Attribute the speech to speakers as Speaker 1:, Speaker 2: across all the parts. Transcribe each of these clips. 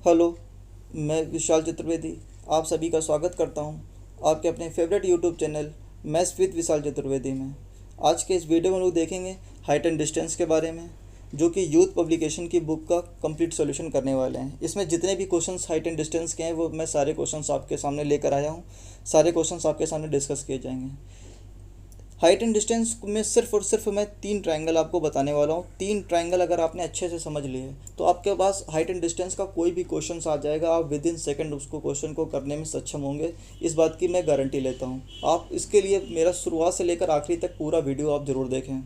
Speaker 1: Hello, मैं विशाल चतुर्वेदी आप सभी का स्वागत करता हूं आपके अपने favourite YouTube channel maths with Vishal Chaturvedi में। आज के इस वीडियो में लोग देखेंगे हाइट एंड डिस्टेंस के बारे में, जो कि यूथ पब्लिकेशन की बुक का कंप्लीट सॉल्यूशन करने वाले हैं। इसमें जितने भी क्वेश्चंस हाइट एंड डिस्टेंस के हैं वो मैं सारे क्वेश्चंस आपके सामने लेकर आया हूँ। सारे क्वेश्चंस आपके सामने डिस्कस किए जाएंगे। हाइट एंड डिस्टेंस में सिर्फ और सिर्फ मैं 3 ट्रायंगल आपको बताने वाला हूँ। 3 ट्रायंगल अगर आपने अच्छे से समझ लिए तो आपके पास हाइट एंड डिस्टेंस का कोई भी क्वेश्चन आ जाएगा, आप विद इन सेकेंड उसको क्वेश्चन को करने में सक्षम होंगे। इस बात की मैं गारंटी लेता हूँ। आप इसके लिए मेरा शुरुआत से लेकर आखिरी तक पूरा वीडियो आप ज़रूर देखें।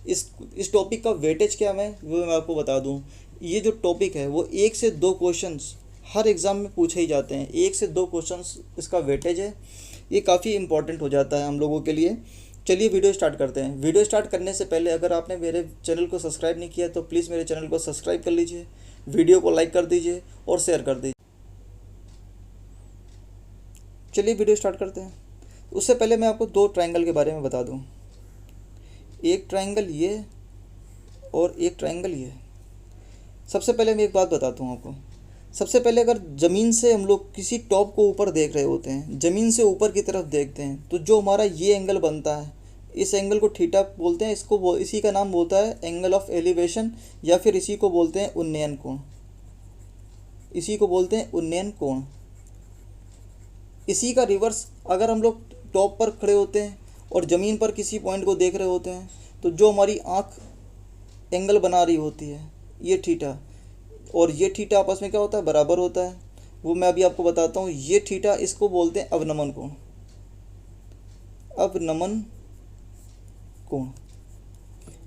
Speaker 1: इस टॉपिक का वेटेज क्या है वो मैं आपको बता दूँ। ये जो टॉपिक है वो 1 से 2 क्वेश्चंस हर एग्ज़ाम में पूछे ही जाते हैं। 1 से 2 क्वेश्चंस इसका वेटेज है। ये काफ़ी इंपॉर्टेंट हो जाता है हम लोगों के लिए। चलिए वीडियो स्टार्ट करते हैं। वीडियो स्टार्ट करने से पहले अगर आपने मेरे चैनल को सब्सक्राइब नहीं किया तो प्लीज़ मेरे चैनल को सब्सक्राइब कर लीजिए, वीडियो को लाइक कर दीजिए और शेयर कर दीजिए। चलिए वीडियो स्टार्ट करते हैं। उससे पहले मैं आपको 2 ट्रायंगल के बारे में बता दूं। एक ट्रायंगल ये और एक ट्रायंगल ये। सबसे पहले मैं एक बात बताता हूँ आपको। सबसे पहले अगर ज़मीन से हम लोग किसी टॉप को ऊपर देख रहे होते हैं, ज़मीन से ऊपर की तरफ देखते हैं, तो जो हमारा ये एंगल बनता है, इस एंगल को थीटा बोलते हैं। इसी का नाम होता है एंगल ऑफ एलिवेशन, या फिर इसी को बोलते हैं उन्नयन कोण। इसी को बोलते हैं उन्नयन कोण। इसी का रिवर्स अगर हम लोग टॉप पर खड़े होते हैं और ज़मीन पर किसी पॉइंट को देख रहे होते हैं, तो जो हमारी आँख एंगल बना रही होती है ये थीटा, और ये थीटा आपस में क्या होता है, बराबर होता है। वो मैं अभी आपको बताता हूँ। ये थीटा, इसको बोलते हैं अवनमन कोण। अवनमन कोण,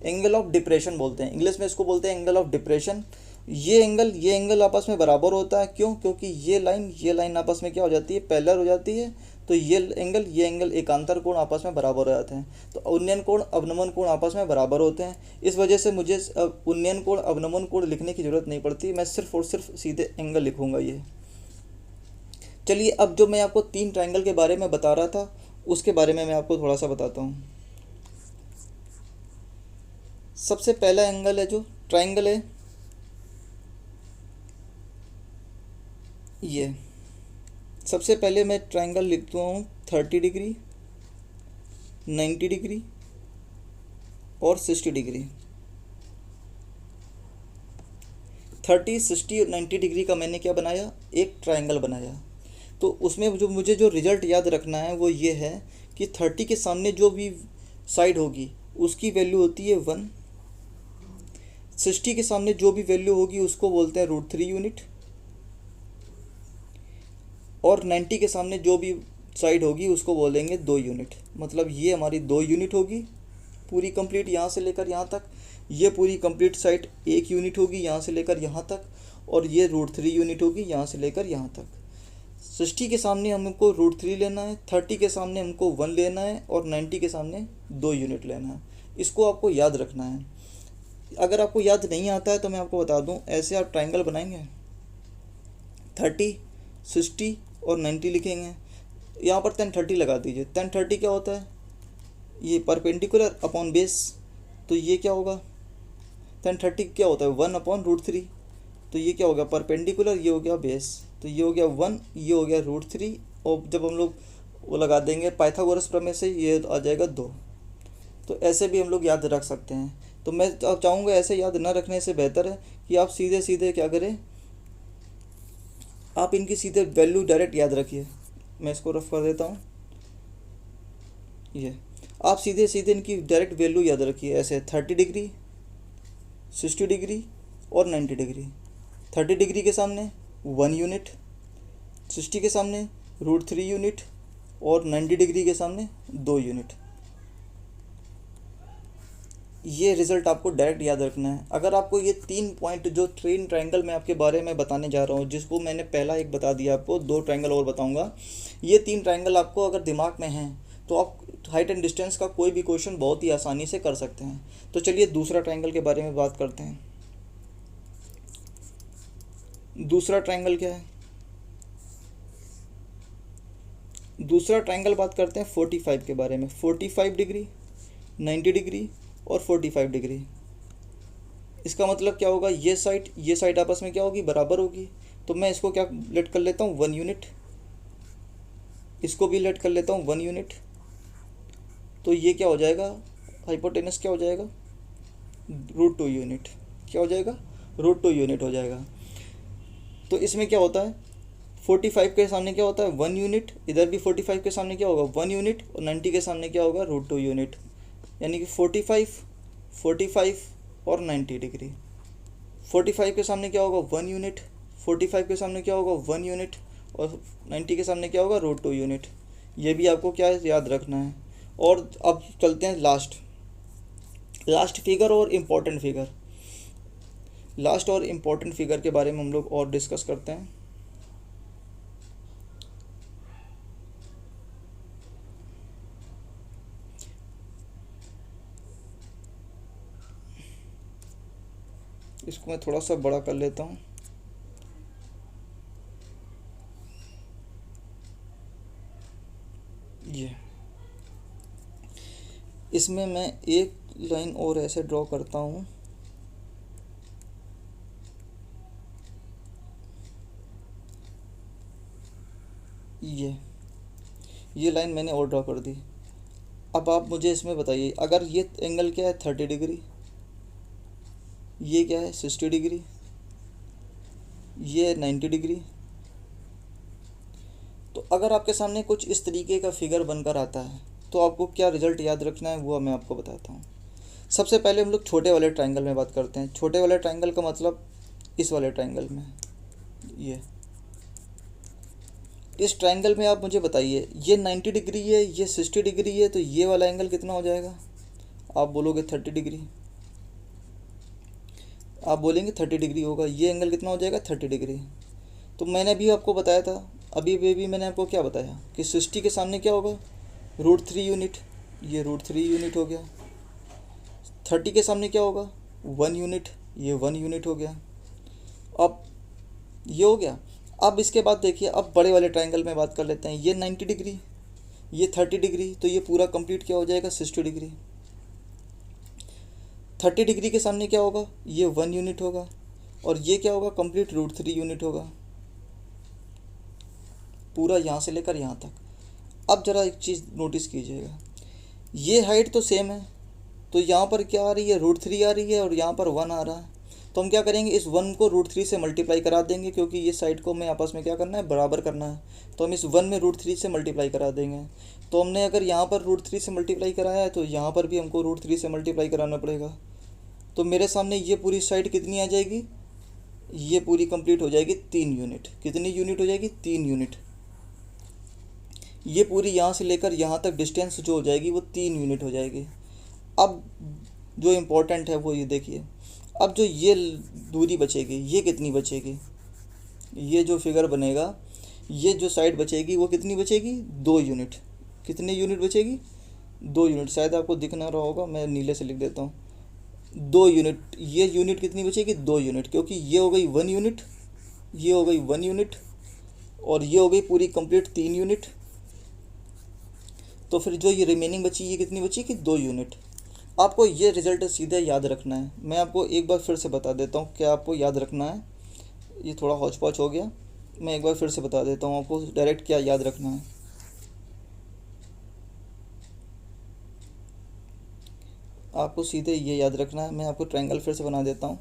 Speaker 1: एंगल ऑफ डिप्रेशन बोलते हैं इंग्लिश में, इसको बोलते हैं एंगल ऑफ डिप्रेशन। ये एंगल आपस में बराबर होता है। क्यों? क्योंकि ये लाइन आपस में क्या हो जाती है, पैरेलल हो जाती है। तो ये एंगल एकांतर कोण आपस में बराबर हो जाते हैं। तो उन्नयन कोण अवनमन कोण आपस में बराबर होते हैं। इस वजह से मुझे उन्नयन कोण अवनमन कोण लिखने की ज़रूरत नहीं पड़ती। मैं सिर्फ और सिर्फ सीधे एंगल लिखूँगा ये। चलिए अब जो मैं आपको 3 ट्रायंगल के बारे में बता रहा था उसके बारे में मैं आपको थोड़ा सा बताता हूँ। सबसे पहला एंगल है जो ट्रायंगल है ये। सबसे पहले मैं ट्रायंगल लिखता हूँ 30 डिग्री, 90 डिग्री और 60 डिग्री। 30, 60 और 90 डिग्री का मैंने क्या बनाया, एक ट्रायंगल बनाया। तो उसमें जो मुझे जो रिज़ल्ट याद रखना है वो ये है कि 30 के सामने जो भी साइड होगी उसकी वैल्यू होती है 1। 60 के सामने जो भी वैल्यू होगी उसको बोलते हैं √3 यूनिट, और 90 के सामने जो भी साइड होगी उसको बोलेंगे 2 यूनिट। मतलब ये हमारी 2 यूनिट होगी पूरी कंप्लीट, यहाँ से लेकर यहाँ तक। ये पूरी कंप्लीट साइड 1 यूनिट होगी यहाँ से लेकर यहाँ तक, और ये √3 यूनिट होगी यहाँ से लेकर यहाँ तक। 60 के सामने हमको √3 लेना है, 30 के सामने हमको 1 लेना है, और 90 के सामने 2 यूनिट लेना है। इसको आपको याद रखना है। अगर आपको याद नहीं आता है तो मैं आपको बता दूँ, ऐसे आप ट्रायंगल बनाएंगे 30, 60 और 90 लिखेंगे। यहाँ पर 10-30 लगा दीजिए। 10-30 क्या होता है, ये परपेंडिकुलर अपॉन बेस। तो ये क्या होगा, 10-30 क्या होता है, 1/√3। तो ये क्या हो गया, परपेंडिकुलर, ये हो गया बेस। तो ये हो गया 1, ये हो गया √3, और जब हम लोग वो लगा देंगे पाइथागोरस प्रमेय से, ये आ जाएगा 2। तो ऐसे भी हम लोग याद रख सकते हैं। तो मैं चाहूँगा ऐसे याद न रखने से बेहतर है कि आप सीधे सीधे क्या करें, आप इनकी सीधे वैल्यू डायरेक्ट याद रखिए। मैं इसको रफ कर देता हूँ। ये आप सीधे सीधे इनकी डायरेक्ट वैल्यू याद रखिए ऐसे 30 डिग्री, 60 डिग्री और 90 डिग्री। 30 डिग्री के सामने 1 यूनिट, 60 के सामने √3 यूनिट, और 90 डिग्री के सामने 2 यूनिट। ये रिज़ल्ट आपको डायरेक्ट याद रखना है। अगर आपको ये 3 पॉइंट, जो 3 ट्रायंगल मैं आपके बारे में बताने जा रहा हूँ, जिसको मैंने पहला एक बता दिया, आपको 2 ट्रायंगल और बताऊँगा। ये 3 ट्रायंगल आपको अगर दिमाग में हैं तो आप हाइट एंड डिस्टेंस का कोई भी क्वेश्चन बहुत ही आसानी से कर सकते हैं। तो चलिए दूसरा ट्रायंगल के बारे में बात करते हैं। दूसरा ट्रायंगल क्या है, दूसरा ट्रायंगल बात करते हैं 45 के बारे में। 45 डिग्री, 90 डिग्री और 45 डिग्री। इसका मतलब क्या होगा, ये साइड आपस में क्या होगी, बराबर होगी। तो मैं इसको क्या लेट कर लेता हूँ 1 यूनिट, इसको भी लेट कर लेता हूँ 1 यूनिट। तो ये क्या हो जाएगा, हाइपोटेनस क्या हो जाएगा, √2 यूनिट। क्या हो जाएगा, √2 यूनिट हो जाएगा। तो इसमें क्या होता है, 45 के सामने क्या होता है 1 यूनिट, इधर भी 45 के सामने क्या होगा 1 यूनिट, और 90 के सामने क्या होगा √2 यूनिट। यानी कि 45, 45 और 90 डिग्री। 45 के सामने क्या होगा 1 यूनिट, 45 के सामने क्या होगा 1 यूनिट, और 90 के सामने क्या होगा √2 यूनिट। ये भी आपको क्या है याद रखना है। और अब चलते हैं लास्ट फिगर और इम्पोर्टेंट फिगर। लास्ट और इम्पोर्टेंट फिगर के बारे में हम लोग और डिस्कस करते हैं। इसको मैं थोड़ा सा बड़ा कर लेता हूँ। ये इसमें मैं एक लाइन और ऐसे ड्रॉ करता हूँ। ये लाइन मैंने और ड्रॉ कर दी। अब आप मुझे इसमें बताइए, अगर ये एंगल क्या है 30 डिग्री, ये क्या है 60 डिग्री, ये है 90 डिग्री। तो अगर आपके सामने कुछ इस तरीके का फिगर बनकर आता है तो आपको क्या रिजल्ट याद रखना है वो मैं आपको बताता हूँ। सबसे पहले हम लोग छोटे वाले ट्रायंगल में बात करते हैं। छोटे वाले ट्रायंगल का मतलब इस वाले ट्रायंगल में, ये इस ट्रायंगल में आप मुझे बताइए, ये 90 डिग्री है, ये 60 डिग्री है, तो ये वाला एंगल कितना हो जाएगा। आप बोलोगे 30 डिग्री, आप बोलेंगे 30 डिग्री होगा। ये एंगल कितना हो जाएगा 30 डिग्री। तो मैंने अभी आपको बताया था, अभी मैंने आपको क्या बताया कि 60 के सामने क्या होगा √3 यूनिट, ये √3 यूनिट हो गया। 30 के सामने क्या होगा 1 यूनिट, ये 1 यूनिट हो गया। अब ये हो गया। अब इसके बाद देखिए, अब बड़े वाले ट्रायंगल में बात कर लेते हैं। ये 90 डिग्री, ये 30 डिग्री, तो ये पूरा कंप्लीट क्या हो जाएगा 60 डिग्री। 30 डिग्री के सामने क्या होगा, ये 1 यूनिट होगा, और ये क्या होगा कंप्लीट √3 यूनिट होगा, पूरा यहाँ से लेकर यहाँ तक। अब ज़रा एक चीज़ नोटिस कीजिएगा, ये हाइट तो सेम है, तो यहाँ पर क्या आ रही है √3 आ रही है, और यहाँ पर 1 आ रहा है। तो हम क्या करेंगे, इस 1 को √3 से मल्टीप्लाई करा देंगे, क्योंकि ये साइड को हमें आपस में क्या करना है बराबर करना है। तो हम इस 1 में √3 से मल्टीप्लाई करा देंगे। तो हमने अगर यहाँ पर √3 से मल्टीप्लाई कराया है, तो यहाँ पर भी हमको √3 से मल्टीप्लाई कराना पड़ेगा। तो मेरे सामने ये पूरी साइड कितनी आ जाएगी, ये पूरी कंप्लीट हो जाएगी 3 यूनिट। कितनी यूनिट हो जाएगी 3 यूनिट। ये पूरी यहाँ से लेकर यहाँ तक डिस्टेंस जो हो जाएगी वो 3 यूनिट हो जाएगी। अब जो इम्पोर्टेंट है वो ये देखिए, अब जो ये दूरी बचेगी ये कितनी बचेगी, ये जो फिगर बनेगा, ये जो साइड बचेगी वो कितनी बचेगी 2 यूनिट। कितनी यूनिट बचेगी 2 यूनिट। शायद आपको दिख ना रहा होगा, मैं नीले से लिख देता हूँ 2 यूनिट। ये यूनिट कितनी बचेगी 2 यूनिट, क्योंकि ये हो गई 1 यूनिट, ये हो गई 1 यूनिट, और ये हो गई पूरी कंप्लीट 3 यूनिट। तो फिर जो ये रिमेनिंग बची ये कितनी बची कि 2 यूनिट। आपको ये रिज़ल्ट सीधे याद रखना है। मैं आपको एक बार फिर से बता देता हूँ क्या आपको याद रखना है। ये थोड़ा हौच पौच हो गया, मैं एक बार फिर से बता देता हूँ आपको डायरेक्ट क्या याद रखना है। आपको सीधे ये याद रखना है। मैं आपको ट्रायंगल फिर से बना देता हूँ।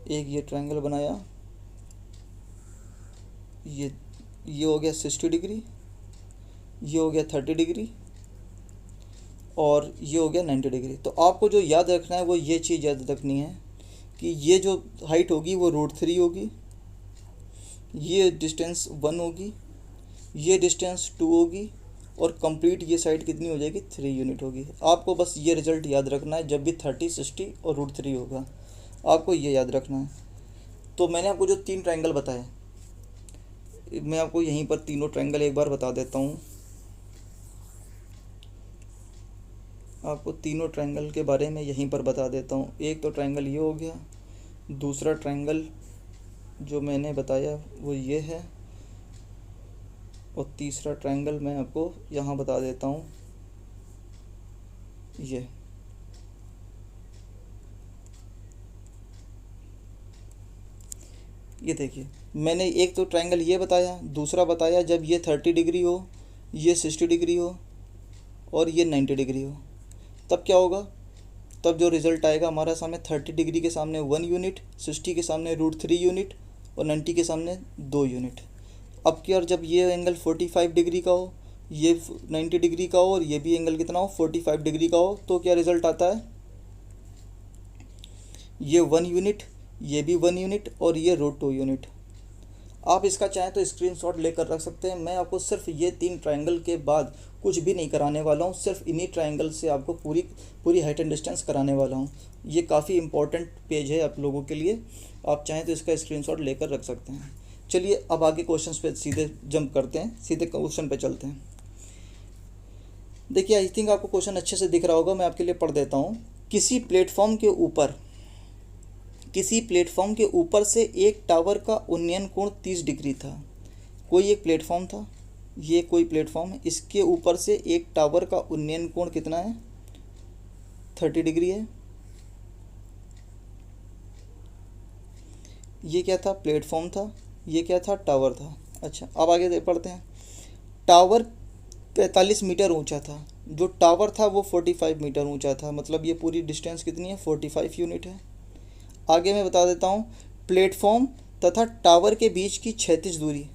Speaker 1: एक ये ट्रायंगल बनाया, ये हो गया 60 डिग्री, ये हो गया 30 डिग्री, और ये हो गया 90 डिग्री। तो आपको जो याद रखना है वो ये चीज़ याद रखनी है कि ये जो हाइट होगी वो √3 होगी, ये डिस्टेंस 1 होगी, ये डिस्टेंस 2 होगी, और कंप्लीट ये साइड कितनी हो जाएगी 3 यूनिट होगी। आपको बस ये रिज़ल्ट याद रखना है जब भी 30, 60 और √3 होगा, आपको ये याद रखना है। तो मैंने आपको जो 3 ट्रायंगल बताए, मैं आपको यहीं पर तीनों ट्रायंगल एक बार बता देता हूँ। आपको तीनों ट्रायंगल के बारे में यहीं पर बता देता हूँ। एक तो ट्रायंगल ये हो गया, दूसरा ट्रायंगल जो मैंने बताया वो ये है, और तीसरा ट्रायंगल मैं आपको यहाँ बता देता हूँ ये। ये देखिए, मैंने एक तो ट्रायंगल ये बताया, दूसरा बताया जब ये 30 डिग्री हो, ये 60 डिग्री हो और ये 90 डिग्री हो, तब क्या होगा, तब जो रिज़ल्ट आएगा हमारा सामने 30 डिग्री के सामने 1 यूनिट, 60 के सामने √3 यूनिट और 90 के सामने 2 यूनिट। अब क्या, जब ये एंगल 45 डिग्री का हो, ये 90 डिग्री का हो और ये भी एंगल कितना हो, 45 डिग्री का हो, तो क्या रिज़ल्ट आता है, ये 1 यूनिट, ये भी 1 यूनिट और ये √2 यूनिट। आप इसका चाहें तो स्क्रीनशॉट लेकर रख सकते हैं। मैं आपको सिर्फ ये 3 ट्रायंगल के बाद कुछ भी नहीं कराने वाला हूँ, सिर्फ इन्हीं ट्रायंगल से आपको पूरी हाइट एंड डिस्टेंस कराने वाला हूँ। ये काफ़ी इंपॉर्टेंट पेज है आप लोगों के लिए, आप चाहें तो इसका स्क्रीनशॉट लेकर रख सकते हैं। चलिए अब आगे क्वेश्चन पे सीधे जंप करते हैं, सीधे क्वेश्चन पे चलते हैं। देखिए, आई थिंक आपको क्वेश्चन अच्छे से दिख रहा होगा, मैं आपके लिए पढ़ देता हूँ। किसी प्लेटफॉर्म के ऊपर से एक टावर का उन्नयन कोण 30 डिग्री था। कोई एक प्लेटफॉर्म था, ये कोई प्लेटफॉर्म है, इसके ऊपर से एक टावर का उन्नयन कोण कितना है, 30 डिग्री है। ये क्या था, प्लेटफॉर्म था, ये क्या था, टावर था। अच्छा, अब आगे पढ़ते हैं। टावर 45 मीटर ऊंचा था, जो टावर था वो 45 मीटर ऊंचा था, मतलब ये पूरी डिस्टेंस कितनी है, 45 यूनिट है। आगे मैं बता देता हूँ, प्लेटफॉर्म तथा टावर के बीच की क्षैतिज दूरी,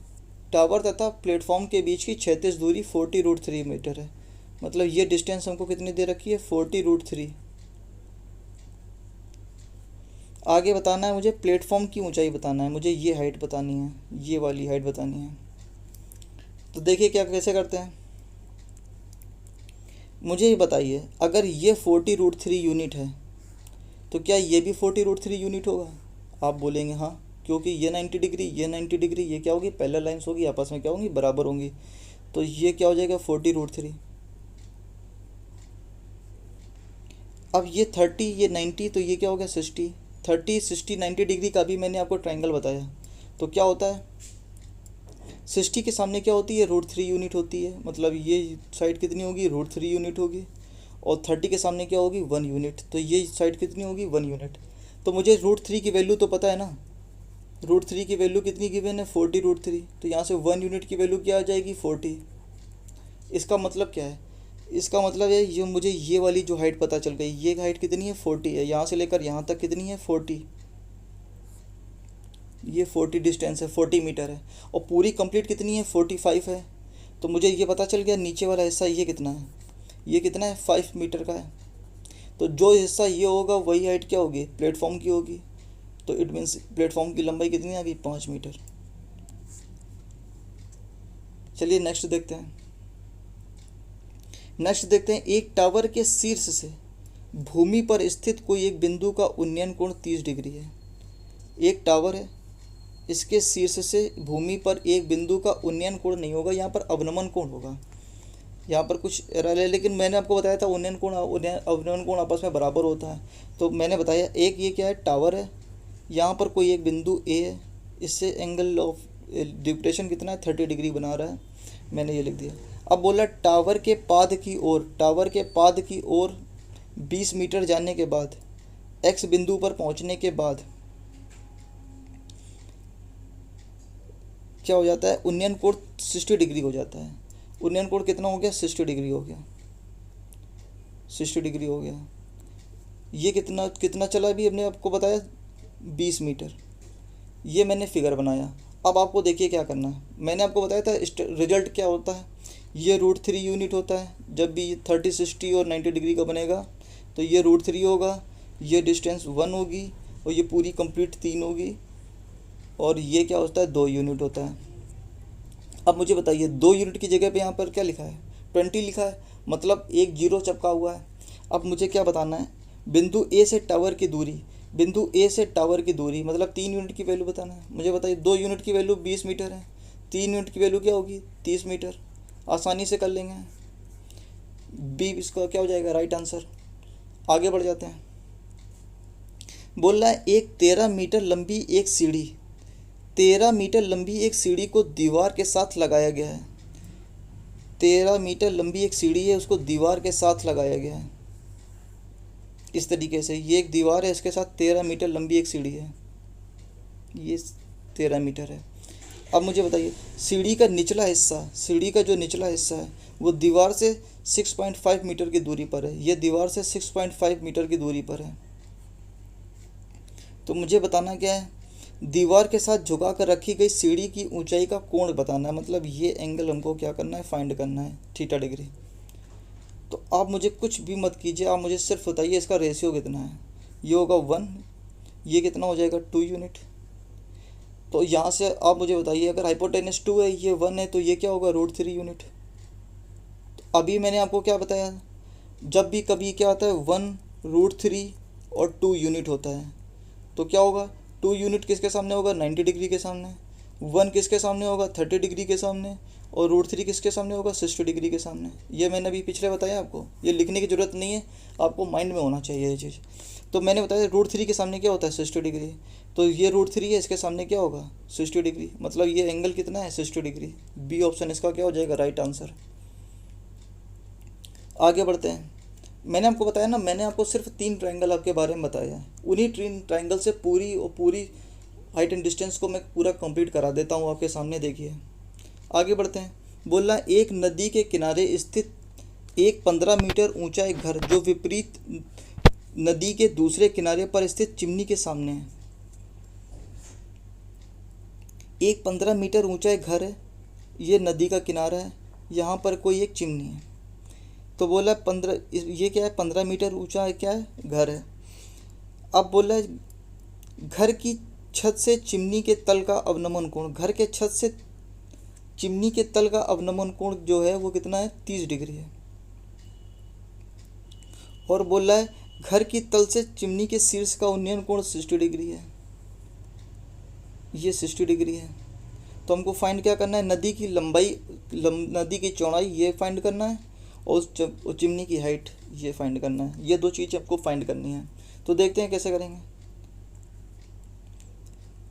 Speaker 1: टावर तथा प्लेटफॉर्म के बीच की क्षैतिज दूरी 40√3 मीटर है। मतलब ये डिस्टेंस हमको कितनी दे रखी है, 40√3। आगे बताना है मुझे प्लेटफॉर्म की ऊंचाई बताना है, मुझे ये हाइट बतानी है, ये वाली हाइट बतानी है। तो देखिए क्या कैसे करते हैं, मुझे ये बताइए, अगर ये 40√3 यूनिट है तो क्या ये भी 40√3 यूनिट होगा। आप बोलेंगे हाँ, क्योंकि ये 90 डिग्री, ये 90 डिग्री, ये क्या होगी, पैरेलल लाइंस होगी, आपस में क्या होंगी, बराबर होंगी। तो ये क्या हो जाएगा, 40√3। अब ये 30, ये 90, तो ये क्या हो गया, 60। 30, 60, 90 डिग्री का भी मैंने आपको ट्रायंगल बताया। तो क्या होता है, 60 के सामने क्या होती है, √3 यूनिट होती है, मतलब ये साइड कितनी होगी, √3 यूनिट होगी। और 30 के सामने क्या होगी, 1 यूनिट, तो ये साइड कितनी होगी, 1 यूनिट। तो मुझे √3 की वैल्यू तो पता है ना, √3 की वैल्यू कितनी गिवन है, 40√3। तो यहाँ से 1 यूनिट की वैल्यू क्या आ जाएगी, 40। इसका मतलब क्या है, इसका मतलब है ये मुझे ये वाली जो हाइट पता चल गई, ये हाइट कितनी है, 40 है। यहाँ से लेकर यहाँ तक कितनी है, 40। ये 40 डिस्टेंस है, 40 मीटर है। और पूरी कंप्लीट कितनी है, 45 है। तो मुझे ये पता चल गया नीचे वाला हिस्सा ये कितना है, ये कितना है, 5 मीटर का है। तो जो हिस्सा ये होगा वही हाइट क्या होगी, प्लेटफॉर्म की होगी। तो इट मीन्स प्लेटफॉर्म की लंबाई कितनी आ गई, 5 मीटर। चलिए नेक्स्ट देखते हैं। एक टावर के शीर्ष से भूमि पर स्थित कोई एक बिंदु का उन्नयन कोण 30 डिग्री है। एक टावर है, इसके शीर्ष से भूमि पर एक बिंदु का उन्नयन कोण नहीं होगा, यहाँ पर अवनमन कोण होगा। यहाँ पर कुछ एरर है, लेकिन मैंने आपको बताया था उन्नयन कोण अवनमन कोण आपस में बराबर होता है। तो मैंने बताया एक ये क्या है, टावर है, यहाँ पर कोई एक बिंदु ए है, इससे एंगल ऑफ डिप्रेशन कितना है, 30 डिग्री बना रहा है, मैंने ये लिख दिया। अब बोला टावर के पाद की ओर 20 मीटर जाने के बाद, एक्स बिंदु पर पहुँचने के बाद क्या हो जाता है, उन्नयन कोण 60 डिग्री हो जाता है। उन्नयन कोण कितना हो गया, 60 डिग्री हो गया, 60 डिग्री हो गया। ये कितना चला, अभी हमने आपको बताया 20 मीटर। ये मैंने फिगर बनाया। अब आपको देखिए क्या करना है, मैंने आपको बताया था रिजल्ट क्या होता है, ये √3 यूनिट होता है। जब भी 30, 60 और 90 डिग्री का बनेगा तो ये √3 होगा, ये डिस्टेंस 1 होगी और ये पूरी कंप्लीट 3 होगी, और ये क्या होता है, 2 यूनिट होता है। अब मुझे बताइए 2 यूनिट की जगह पे यहाँ पर क्या लिखा है, 20 लिखा है, मतलब एक जीरो चिपका हुआ है। अब मुझे क्या बताना है, बिंदु ए से टावर की दूरी, मतलब 3 यूनिट की वैल्यू बताना है। मुझे बताइए 2 यूनिट की वैल्यू 20 मीटर है, 3 यूनिट की वैल्यू क्या होगी, 30 मीटर। आसानी से कर लेंगे, बी इसका क्या हो जाएगा, राइट आंसर। आगे बढ़ जाते हैं। बोल रहा है एक 13 मीटर लंबी एक सीढ़ी को दीवार के साथ लगाया गया है। 13 मीटर लंबी एक सीढ़ी है, उसको दीवार के साथ लगाया गया है। इस तरीके से ये एक दीवार है, इसके साथ 13 मीटर लंबी एक सीढ़ी है। ये 13 मीटर है। अब मुझे बताइए सीढ़ी का निचला हिस्सा, सीढ़ी का जो निचला हिस्सा है वो दीवार से 6.5 मीटर की दूरी पर है। ये दीवार से 6.5 मीटर की दूरी पर है। तो मुझे बताना क्या है, दीवार के साथ झुका कर रखी गई सीढ़ी की ऊंचाई का कोण बताना है। मतलब ये एंगल हमको क्या करना है, फाइंड करना है, थीटा डिग्री। तो आप मुझे कुछ भी मत कीजिए, आप मुझे सिर्फ बताइए इसका रेशियो कितना है। ये होगा 1, ये कितना हो जाएगा 2 यूनिट। तो यहाँ से आप मुझे बताइए अगर हाइपोटेनस 2 है, ये 1 है, तो ये क्या होगा √3 यूनिट। तो अभी मैंने आपको क्या बताया, जब भी कभी क्या आता है 1 √3 और 2 यूनिट होता है तो क्या होगा, 2 यूनिट किसके सामने होगा, 90 डिग्री के सामने। 1 किसके सामने होगा, 30 डिग्री के सामने। और √3 किसके सामने होगा, 60 डिग्री के सामने। ये मैंने अभी पिछले बताया आपको, ये लिखने की ज़रूरत नहीं है, आपको माइंड में होना चाहिए ये चीज़। तो मैंने बताया √3 के सामने क्या होता है, 60 डिग्री। तो ये √3 है, इसके सामने क्या होगा, 60 डिग्री। मतलब ये एंगल कितना है, 60 डिग्री। बी ऑप्शन इसका क्या हो जाएगा, राइट आंसर। आगे बढ़ते हैं। मैंने आपको बताया ना, मैंने आपको सिर्फ 3 ट्रायंगल आपके बारे में बताया है। उन्हीं 3 ट्रायंगल से पूरी हाइट एंड डिस्टेंस को मैं पूरा कंप्लीट करा देता हूँ आपके सामने। देखिए आगे बढ़ते हैं। बोला एक नदी के किनारे स्थित एक 15 मीटर ऊंचा एक घर जो विपरीत नदी के दूसरे किनारे पर स्थित चिमनी के सामने है। एक 15 मीटर ऊंचा एक घर है, ये नदी का किनारा है, यहाँ पर कोई एक चिमनी है। तो बोला 15, ये क्या है, 15 मीटर ऊंचा है, क्या है, घर है। अब बोला घर की छत से चिमनी के तल का अवनमन कोण, घर के छत से चिमनी के तल का अवनमन कोण जो है वो कितना है, 30 डिग्री है। और बोला है घर की तल से चिमनी के शीर्ष का उन्नयन कोण 60 डिग्री है, ये 60 डिग्री है। तो हमको फाइंड क्या करना है, नदी की लंबाई, नदी की चौड़ाई ये फाइंड करना है, और चिमनी की हाइट ये फाइंड करना है। ये 2 चीज़ आपको फाइंड करनी है। तो देखते हैं कैसे करेंगे।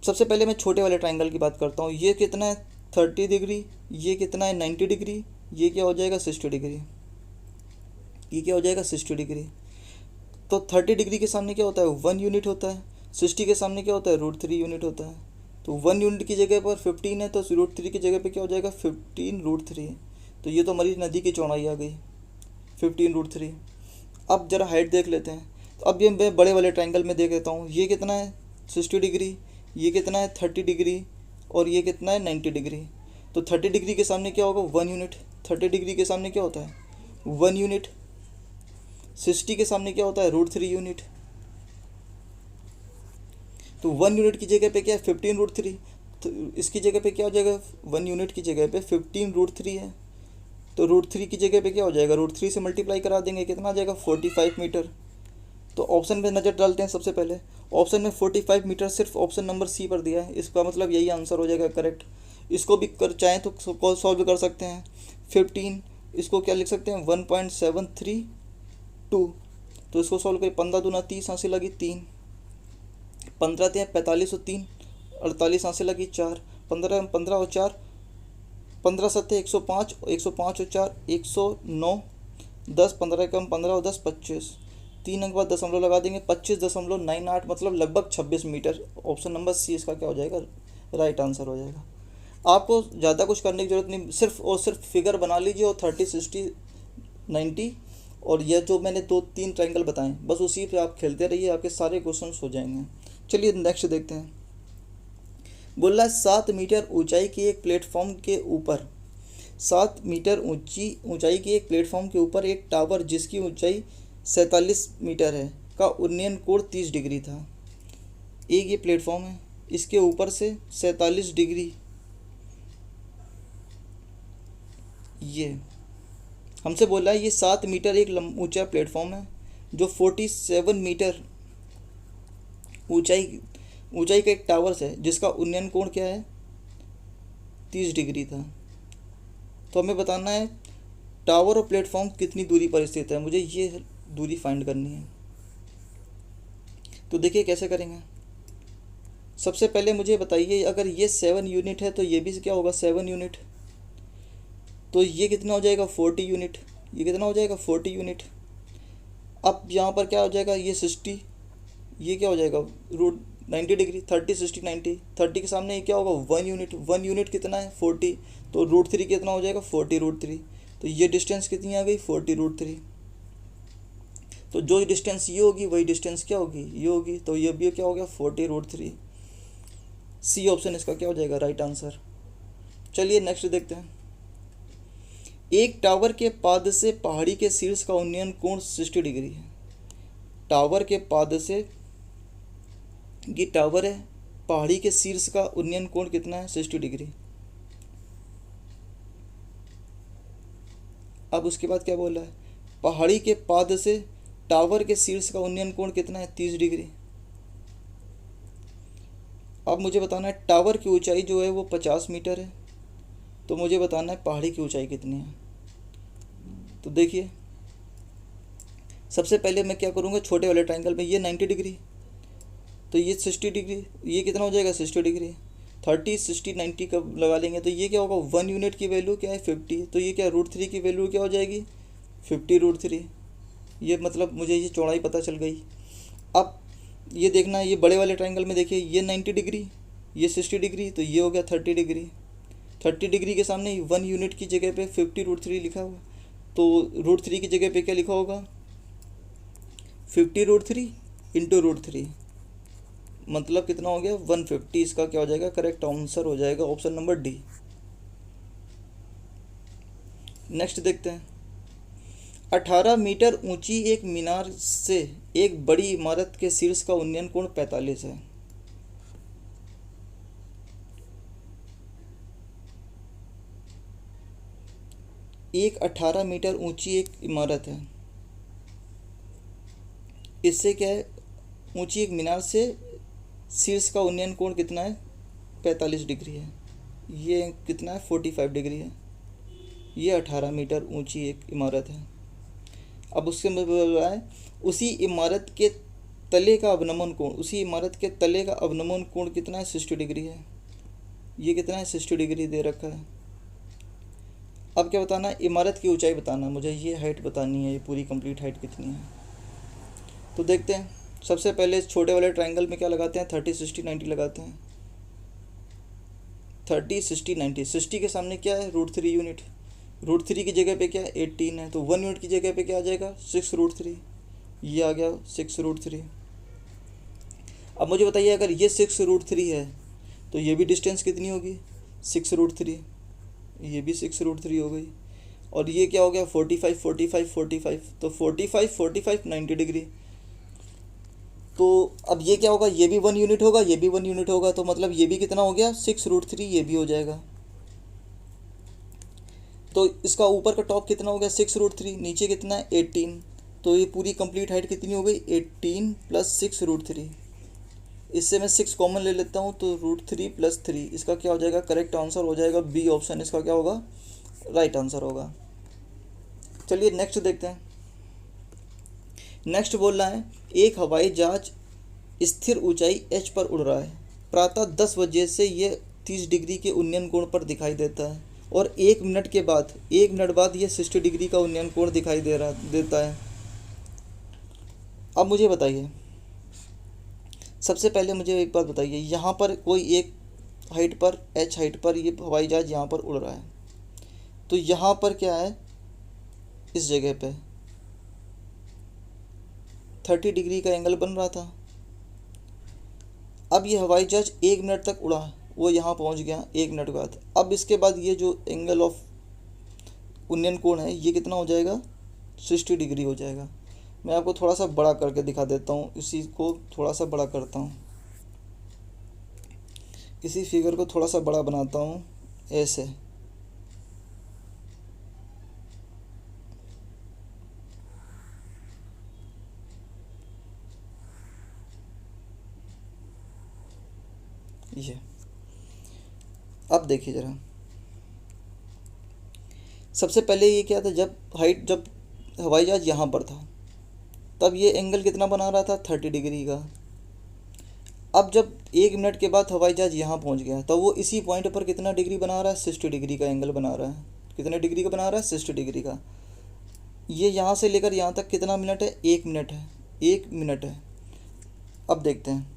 Speaker 1: सबसे पहले मैं छोटे वाले ट्रायंगल की बात करता हूँ। ये कितना है, 30 डिग्री, ये कितना है, 90 डिग्री, ये क्या हो जाएगा, 60 डिग्री। ये क्या हो जाएगा, 60 डिग्री। तो 30 डिग्री के सामने क्या होता है, 1 यूनिट होता है। 60 के सामने क्या होता है, √3 यूनिट होता है। तो 1 यूनिट की जगह पर 15 है, तो √3 की जगह पर क्या हो जाएगा, 15 √3। तो ये तो हमारी नदी की चौड़ाई आ गई, 15 √3। अब जरा हाइट देख लेते हैं। तो अब ये मैं बड़े वाले ट्रायंगल में देख लेता हूँ। ये कितना है, 60 डिग्री, ये कितना है, 30 डिग्री, और ये कितना है, 90 डिग्री। तो 30 डिग्री के सामने क्या होगा, 1 यूनिट। 30 डिग्री के सामने क्या होता है, 1 यूनिट। 60 के सामने क्या होता है, √3 यूनिट। तो 1 यूनिट की जगह पे क्या है, 15 √3। तो इसकी जगह पे क्या हो जाएगा, 1 यूनिट की जगह पे 15 √3 है। तो √3 की जगह पे क्या हो जाएगा, √3 से मल्टीप्लाई करा देंगे, कितना आ जाएगा, 45 मीटर। तो ऑप्शन में नज़र डालते हैं। सबसे पहले ऑप्शन में 45 मीटर सिर्फ ऑप्शन नंबर सी पर दिया है, इसका मतलब यही आंसर हो जाएगा करेक्ट। इसको भी कर चाहें तो सॉल्व कर सकते हैं। 15 इसको क्या लिख सकते हैं, 1.732। तो इसको सॉल्व करें, 15 दूना 30, हासिल लगी 3, 15 × 45 और 3 48, हासिल लगी 4, 15 और 4 15 7 105, 105 और 4 109, 10 15 कम 15 और 10 25, 3 अंक बाद दशमलव लगा देंगे, 25.98, मतलब लगभग 26 मीटर। ऑप्शन नंबर सी इसका क्या हो जाएगा, राइट आंसर हो जाएगा। आपको ज़्यादा कुछ करने की ज़रूरत नहीं, सिर्फ और सिर्फ फिगर बना लीजिए, और 30 60 90 और यह जो मैंने 2-3 ट्रायंगल बताएं, बस उसी पे आप खेलते रहिए, आपके सारे क्वेश्चन हो जाएंगे। चलिए नेक्स्ट देखते हैं। बोला 7 मीटर ऊंचाई की एक प्लेटफॉर्म के ऊपर, 7 मीटर ऊंचाई की एक प्लेटफॉर्म के ऊपर एक टावर जिसकी ऊंचाई 47 मीटर है का उन्नयन कोण 30 डिग्री था। एक ये प्लेटफॉर्म है, इसके ऊपर से 47 डिग्री, ये हमसे बोला है ये 7 मीटर एक ऊंचा प्लेटफॉर्म है जो 47 मीटर ऊंचाई का एक टावर्स है जिसका उन्नयन कोण क्या है, 30 डिग्री था। तो हमें बताना है टावर और प्लेटफॉर्म कितनी दूरी पर स्थित है, मुझे ये दूरी फाइंड करनी है। तो देखिए कैसे करेंगे। सबसे पहले मुझे बताइए, अगर ये 7 यूनिट है तो ये भी क्या होगा, 7 यूनिट। तो ये कितना हो जाएगा, 40 यूनिट। ये कितना हो जाएगा, 40 यूनिट। अब यहाँ पर क्या हो जाएगा, ये 60, ये क्या हो जाएगा, 90 डिग्री। 30 60 90, 30 के सामने ये क्या होगा 1 यूनिट। 1 यूनिट कितना है 40, तो √3 कितना हो जाएगा 40√3। तो ये डिस्टेंस कितनी आ गई 40√3। तो जो डिस्टेंस ये होगी वही डिस्टेंस क्या होगी ये होगी, तो ये भी क्या हो गया 40√3। सी ऑप्शन इसका क्या हो जाएगा राइट आंसर। चलिए नेक्स्ट देखते हैं। एक टावर के पाद से पहाड़ी के शीर्ष का उन्नयन कोण 60 डिग्री है। टावर के पाद से, ये टावर है, पहाड़ी के शीर्ष का उन्नयन कोण कितना है 60 डिग्री। अब उसके बाद क्या बोला है, पहाड़ी के पाद से टावर के शीर्ष का उन्नयन कोण कितना है 30 डिग्री। अब मुझे बताना है टावर की ऊंचाई जो है वो 50 मीटर है, तो मुझे बताना है पहाड़ी की ऊंचाई कितनी है। तो देखिए सबसे पहले मैं क्या करूँगा, छोटे वाले ट्रायंगल में ये 90 डिग्री, तो ये 60 डिग्री, ये कितना हो जाएगा 60 डिग्री। 30 60 90 का लगा लेंगे तो ये क्या होगा 1 यूनिट की वैल्यू क्या है 50, तो ये क्या √3 की वैल्यू क्या हो जाएगी 50√3। ये मतलब मुझे ये चौड़ाई पता चल गई। अब ये देखना ये बड़े वाले ट्रायंगल में देखिए, ये 90 डिग्री, ये 60 डिग्री, तो ये हो गया 30 डिग्री। 30 डिग्री के सामने 1 यूनिट की जगह पे 50√3 लिखा हुआ, तो √3 की जगह पे क्या लिखा होगा 50√3 इंटू √3, मतलब कितना हो गया 150। इसका क्या हो जाएगा करेक्ट आंसर हो जाएगा ऑप्शन नंबर डी। नेक्स्ट देखते हैं। 18 मीटर ऊंची एक मीनार से एक बड़ी इमारत के शीर्ष का उन्नयन कोण 45 है। एक 18 मीटर ऊंची एक इमारत है, इससे क्या है ऊंची एक मीनार से शीर्ष का उन्नयन कोण कितना है 45 डिग्री है। ये कितना है 45 डिग्री है। ये 18 मीटर ऊंची एक इमारत है। अब उसके में बोल रहा है उसी इमारत के तले का अवनमन कोण, उसी इमारत के तले का अवनमन कोण कितना है 60 डिग्री है। ये कितना है 60 डिग्री दे रखा है। अब क्या बताना है इमारत की ऊंचाई बताना, मुझे ये हाइट बतानी है, ये पूरी कंप्लीट हाइट कितनी है। तो देखते हैं सबसे पहले छोटे वाले ट्रायंगल में क्या लगाते हैं 30 60 90 लगाते हैं। 30 60 90, 60 के सामने क्या है √3 यूनिट, √3 की जगह पे क्या है 18 है, तो 1 यूनिट की जगह पे क्या आ जाएगा 6√3, ये आ गया 6√3। अब मुझे बताइए अगर ये 6√3 है तो ये भी डिस्टेंस कितनी होगी 6√3, ये भी 6√3 हो गई। और ये क्या हो गया 45 45 45, तो 45 45 90 डिग्री। तो अब ये क्या होगा ये भी 1 यूनिट होगा, ये भी 1 यूनिट होगा, तो मतलब ये भी कितना हो गया 6√3, ये भी हो जाएगा। तो इसका ऊपर का टॉप कितना हो गया 6√3, नीचे कितना है 18, तो ये पूरी कंप्लीट हाइट कितनी हो गई 18 + 6√3। इससे मैं 6 कॉमन ले लेता हूँ तो √3 + 3, इसका क्या हो जाएगा करेक्ट आंसर हो जाएगा बी ऑप्शन, इसका क्या होगा राइट आंसर होगा। चलिए नेक्स्ट देखते हैं। नेक्स्ट बोल रहा है एक हवाई जहाज स्थिर ऊंचाई h पर उड़ रहा है। प्रातः 10 बजे से ये 30 डिग्री के उन्नयन कोण पर दिखाई देता है और 1 मिनट बाद ये 60 डिग्री का उन्नयन कोण दिखाई देता है। अब मुझे बताइए सबसे पहले मुझे एक बात बताइए, यहाँ पर कोई एक हाइट पर h हाइट पर ये हवाई जहाज यहाँ पर उड़ रहा है, तो यहाँ पर क्या है इस जगह पे 30 डिग्री का एंगल बन रहा था। अब ये हवाई जहाज 1 मिनट तक उड़ा, वो यहाँ पहुँच गया 1 मिनट बाद। अब इसके बाद ये जो एंगल ऑफ उन्नयन कोण है ये कितना हो जाएगा 60 डिग्री हो जाएगा। मैं आपको थोड़ा सा बड़ा करके दिखा देता हूँ, इसी को थोड़ा सा बड़ा करता हूँ, इसी फिगर को थोड़ा सा बड़ा बनाता हूँ ऐसे। ये अब देखिए ज़रा, सबसे पहले ये क्या था जब हवाई जहाज यहाँ पर था तब ये एंगल कितना बना रहा था 30 डिग्री का। अब जब 1 मिनट के बाद हवाई जहाज यहाँ पहुँच गया तो वो इसी पॉइंट पर कितना डिग्री बना रहा है 60 डिग्री का एंगल बना रहा है। कितने डिग्री का बना रहा है 60 डिग्री का। ये यहाँ से लेकर यहाँ तक कितना मिनट है 1 मिनट है, 1 मिनट है। अब देखते हैं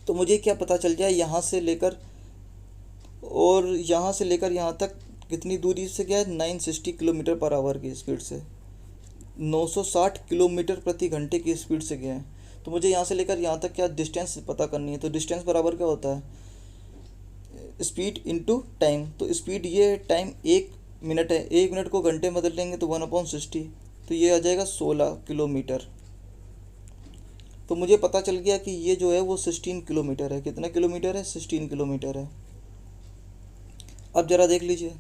Speaker 1: तो मुझे क्या पता चल जाए यहाँ से लेकर और यहाँ से लेकर यहाँ तक कितनी दूरी से गया है, 960 किलोमीटर पर आवर की स्पीड से, 960 किलोमीटर प्रति घंटे की स्पीड से गया है। तो मुझे यहाँ से लेकर यहाँ तक क्या डिस्टेंस पता करनी है। तो डिस्टेंस बराबर क्या होता है, स्पीड इनटू टाइम। तो स्पीड ये टाइम 1 मिनट है, 1 मिनट को घंटे में बदल लेंगे तो 1/60, तो ये आ जाएगा 16 किलोमीटर। तो मुझे पता चल गया कि ये जो है वो 16 किलोमीटर है। कितना किलोमीटर है, 16 किलोमीटर है। अब ज़रा देख लीजिए,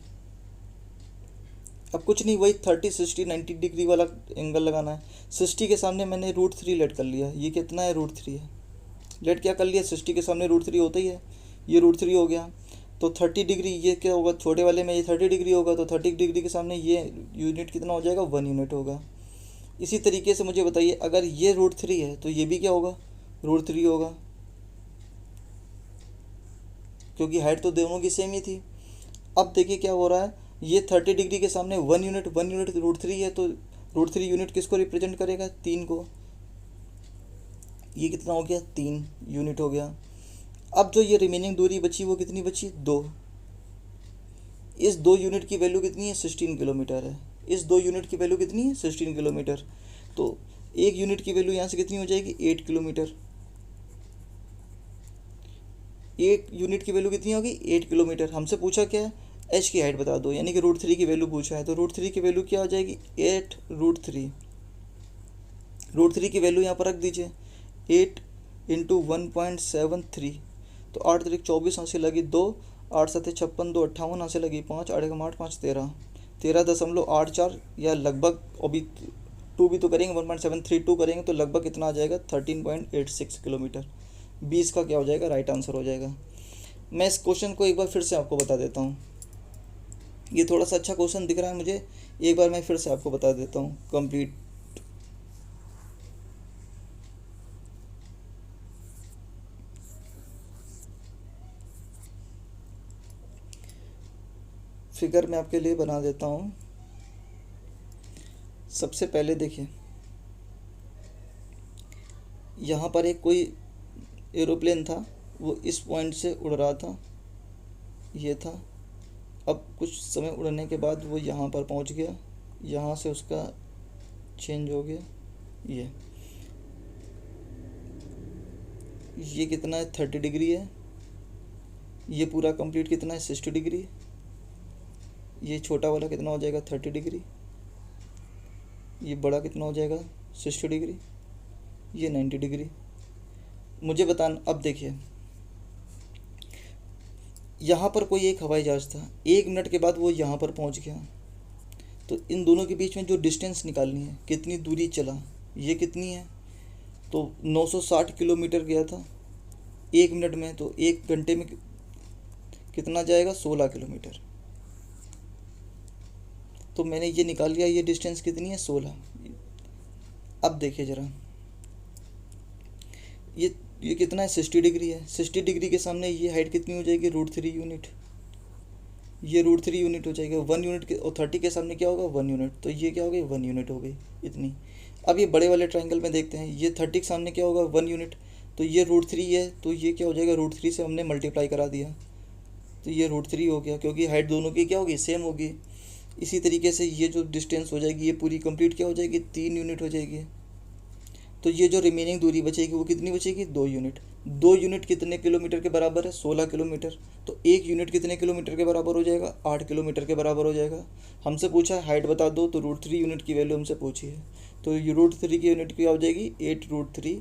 Speaker 1: अब कुछ नहीं, वही 30 60 90 डिग्री वाला एंगल लगाना है। 60 के सामने मैंने √3 लेट कर लिया, ये कितना है, √3 है। लेट क्या कर लिया, 60 के सामने √3 होता ही है, ये √3 हो गया। तो 30 डिग्री, ये क्या होगा, छोटे वाले में ये 30 डिग्री होगा, तो 30 डिग्री के सामने ये यूनिट कितना हो जाएगा, 1 यूनिट होगा। इसी तरीके से मुझे बताइए, अगर ये √3 है तो ये भी क्या होगा, √3 होगा, क्योंकि हाइट तो दोनों की सेम ही थी। अब देखिए क्या हो रहा है, ये 30 डिग्री के सामने 1 यूनिट √3 है, तो √3 यूनिट किसको रिप्रेजेंट करेगा, 3 को। ये कितना हो गया, 3 यूनिट हो गया। अब जो ये रिमेनिंग दूरी बची वो कितनी बची, 2। इस 2 यूनिट की वैल्यू कितनी है, 16 किलोमीटर है। इस 2 यूनिट की वैल्यू कितनी है, 16 किलोमीटर। तो 1 यूनिट की वैल्यू यहाँ से कितनी हो जाएगी, 8 किलोमीटर। 1 यूनिट की वैल्यू कितनी होगी, 8 किलोमीटर। हमसे पूछा क्या है, एच की हाइट बता दो, यानी कि √3 की वैल्यू पूछा है। तो √3 की वैल्यू क्या हो जाएगी, 8√3। √3 की वैल्यू यहाँ पर रख दीजिए, 8 × 1.73। तो 8 × 24, यहाँ से लगी 2, 8 × 7 = 56, 2 × 58, यहाँ से लगी 5, 8 × 8 = 5, 13.84, या लगभग, अभी 2 भी तो करेंगे, 1.732 करेंगे तो लगभग कितना आ जाएगा, 13.86 किलोमीटर। 20 का क्या हो जाएगा, राइट आंसर हो जाएगा। मैं इस क्वेश्चन को एक बार फिर से आपको बता देता हूँ। ये थोड़ा सा अच्छा क्वेश्चन दिख रहा है मुझे, एक बार मैं फिर से आपको बता देता हूँ कंप्लीट। फिगर मैं आपके लिए बना देता हूँ। सबसे पहले देखिए, यहाँ पर एक कोई एरोप्लेन था, वो इस पॉइंट से उड़ रहा था, ये था। अब कुछ समय उड़ने के बाद वो यहाँ पर पहुँच गया, यहाँ से उसका चेंज हो गया, ये कितना है, 30 डिग्री है। ये पूरा कंप्लीट कितना है, 60 डिग्री। ये छोटा वाला कितना हो जाएगा, 30 डिग्री। ये बड़ा कितना हो जाएगा, 60 डिग्री। ये 90 डिग्री। मुझे बताना, अब देखिए, यहाँ पर कोई एक हवाई जहाज़ था, 1 मिनट के बाद वो यहाँ पर पहुँच गया। तो इन दोनों के बीच में जो डिस्टेंस निकालनी है, कितनी दूरी चला, ये कितनी है, तो 960 किलोमीटर गया था 1 मिनट में, तो 1 घंटे में कितना जाएगा, 16 किलोमीटर। तो मैंने ये निकाल लिया, ये डिस्टेंस कितनी है, 16। अब देखिए ज़रा, ये कितना है, 60 डिग्री है। 60 डिग्री के सामने ये हाइट कितनी हो जाएगी, √3 यूनिट। ये √3 यूनिट हो जाएगा। 1 यूनिट के, और 30 के सामने क्या होगा, 1 यूनिट। तो ये क्या हो गई, 1 यूनिट हो गई, इतनी। अब ये बड़े वाले ट्राइंगल में देखते हैं, ये 30 के सामने क्या होगा, 1 यूनिट। तो ये √3 है, तो ये क्या हो जाएगा, √3 से हमने मल्टीप्लाई करा दिया, तो ये √3 हो गया, क्योंकि हाइट दोनों की क्या होगी, सेम होगी। इसी तरीके से ये जो डिस्टेंस हो जाएगी, ये पूरी कंप्लीट क्या हो जाएगी, 3 यूनिट हो जाएगी। तो ये जो रिमेनिंग दूरी बचेगी वो कितनी बचेगी, 2 यूनिट। 2 यूनिट कितने किलोमीटर के बराबर है, 16 किलोमीटर। तो 1 यूनिट कितने किलोमीटर के बराबर हो जाएगा, 8 किलोमीटर के बराबर हो जाएगा। हमसे पूछा है हाइट बता दो, तो √3 यूनिट की वैल्यू हमसे पूछी है, तो ये √3 की यूनिट क्या हो जाएगी, 8√3।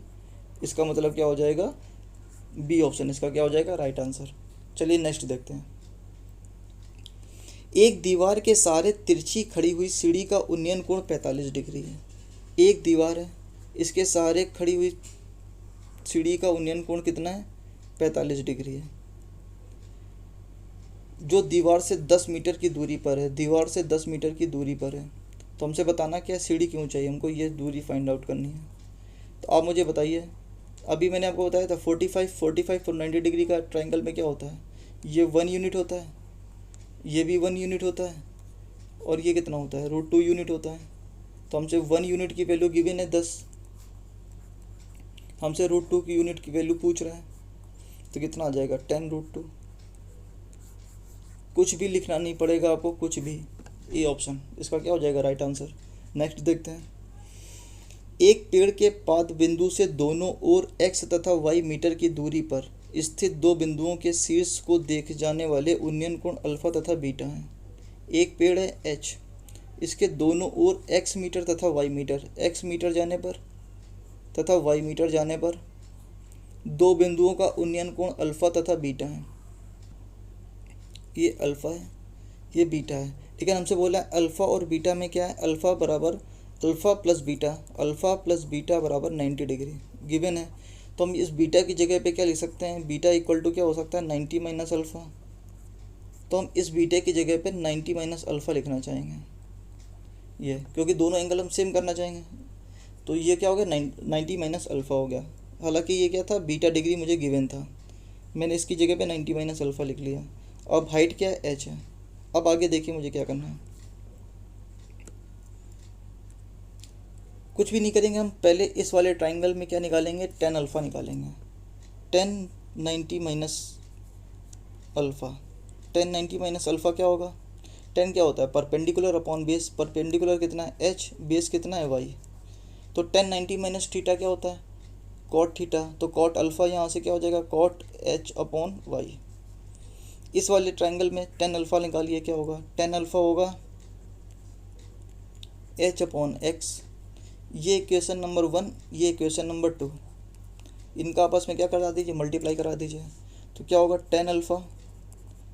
Speaker 1: इसका मतलब क्या हो जाएगा, बी ऑप्शन इसका क्या हो जाएगा, राइट आंसर। चलिए नेक्स्ट देखते हैं। एक दीवार के सहारे तिरछी खड़ी हुई सीढ़ी का उन्नयन कोण 45 डिग्री है। एक दीवार है, इसके सहारे खड़ी हुई सीढ़ी का उन्नयन कोण कितना है, 45 डिग्री है। जो दीवार से 10 मीटर की दूरी पर है, दीवार से 10 मीटर की दूरी पर है। तो हमसे बताना क्या, सीढ़ी क्यों चाहिए हमको, ये दूरी फाइंड आउट करनी है। तो आप मुझे बताइए, अभी मैंने आपको बताया था 45 और 90 डिग्री का ट्राइंगल में क्या होता है, ये 1 यूनिट होता है, ये भी 1 यूनिट होता है, और ये कितना होता है, √2 यूनिट होता है। तो हमसे 1 यूनिट की वैल्यू गिवन है 10, हमसे √2 की यूनिट की वैल्यू पूछ रहा है। तो कितना आ जाएगा 10√2। कुछ भी लिखना नहीं पड़ेगा आपको, कुछ भी। ए ऑप्शन इसका क्या हो जाएगा राइट आंसर। नेक्स्ट देखते हैं। एक पेड़ के पाद बिंदु से दोनों ओर x तथा y मीटर की दूरी पर स्थित दो बिंदुओं के शीर्ष को देखे जाने वाले उन्नयन कोण अल्फा तथा बीटा हैं। एक पेड़ है h, इसके दोनों ओर x मीटर तथा y मीटर, x मीटर जाने पर तथा y मीटर जाने पर दो बिंदुओं का उन्नयन कोण अल्फा तथा बीटा है। ये अल्फा है, ये बीटा है। ठीक है, हमसे बोला है अल्फा और बीटा में क्या है, अल्फा बराबर अल्फा प्लस बीटा बराबर 90 डिग्री गिवन है। तो हम इस बीटा की जगह पे क्या लिख सकते हैं, बीटा इक्वल टू क्या हो सकता है 90 माइनस अल्फ़ा। तो हम इस बीटा की जगह पे 90 माइनस अल्फ़ा लिखना चाहेंगे, ये क्योंकि दोनों एंगल हम सेम करना चाहेंगे। तो ये क्या हो गया 90 माइनस अल्फ़ा हो गया। हालांकि ये क्या था, बीटा डिग्री मुझे गिवन था, मैंने इसकी जगह पे 90 माइनस अल्फ़ा लिख लिया। अब हाइट क्या है, एच है। अब आगे देखिए मुझे क्या करना है, कुछ भी नहीं करेंगे हम। पहले इस वाले ट्राइंगल में क्या निकालेंगे, tan अल्फ़ा निकालेंगे। tan 90 minus alpha, tan 90 minus alpha क्या होगा, tan क्या होता है परपेंडिकुलर अपॉन बेस। परपेंडिकुलर कितना है h, बेस कितना है y। तो tan 90 माइनस थीटा क्या होता है cot थीटा। तो cot अल्फ़ा यहाँ से क्या हो जाएगा cot h अपॉन y। इस वाले ट्राइंगल में tan अल्फ़ा निकालिए, क्या होगा tan अल्फ़ा होगा h अपॉन x। ये इक्वेशन नंबर 1, ये इक्वेशन नंबर 2, इनका आपस में क्या करा दीजिए, मल्टीप्लाई करा दीजिए। तो क्या होगा tan alpha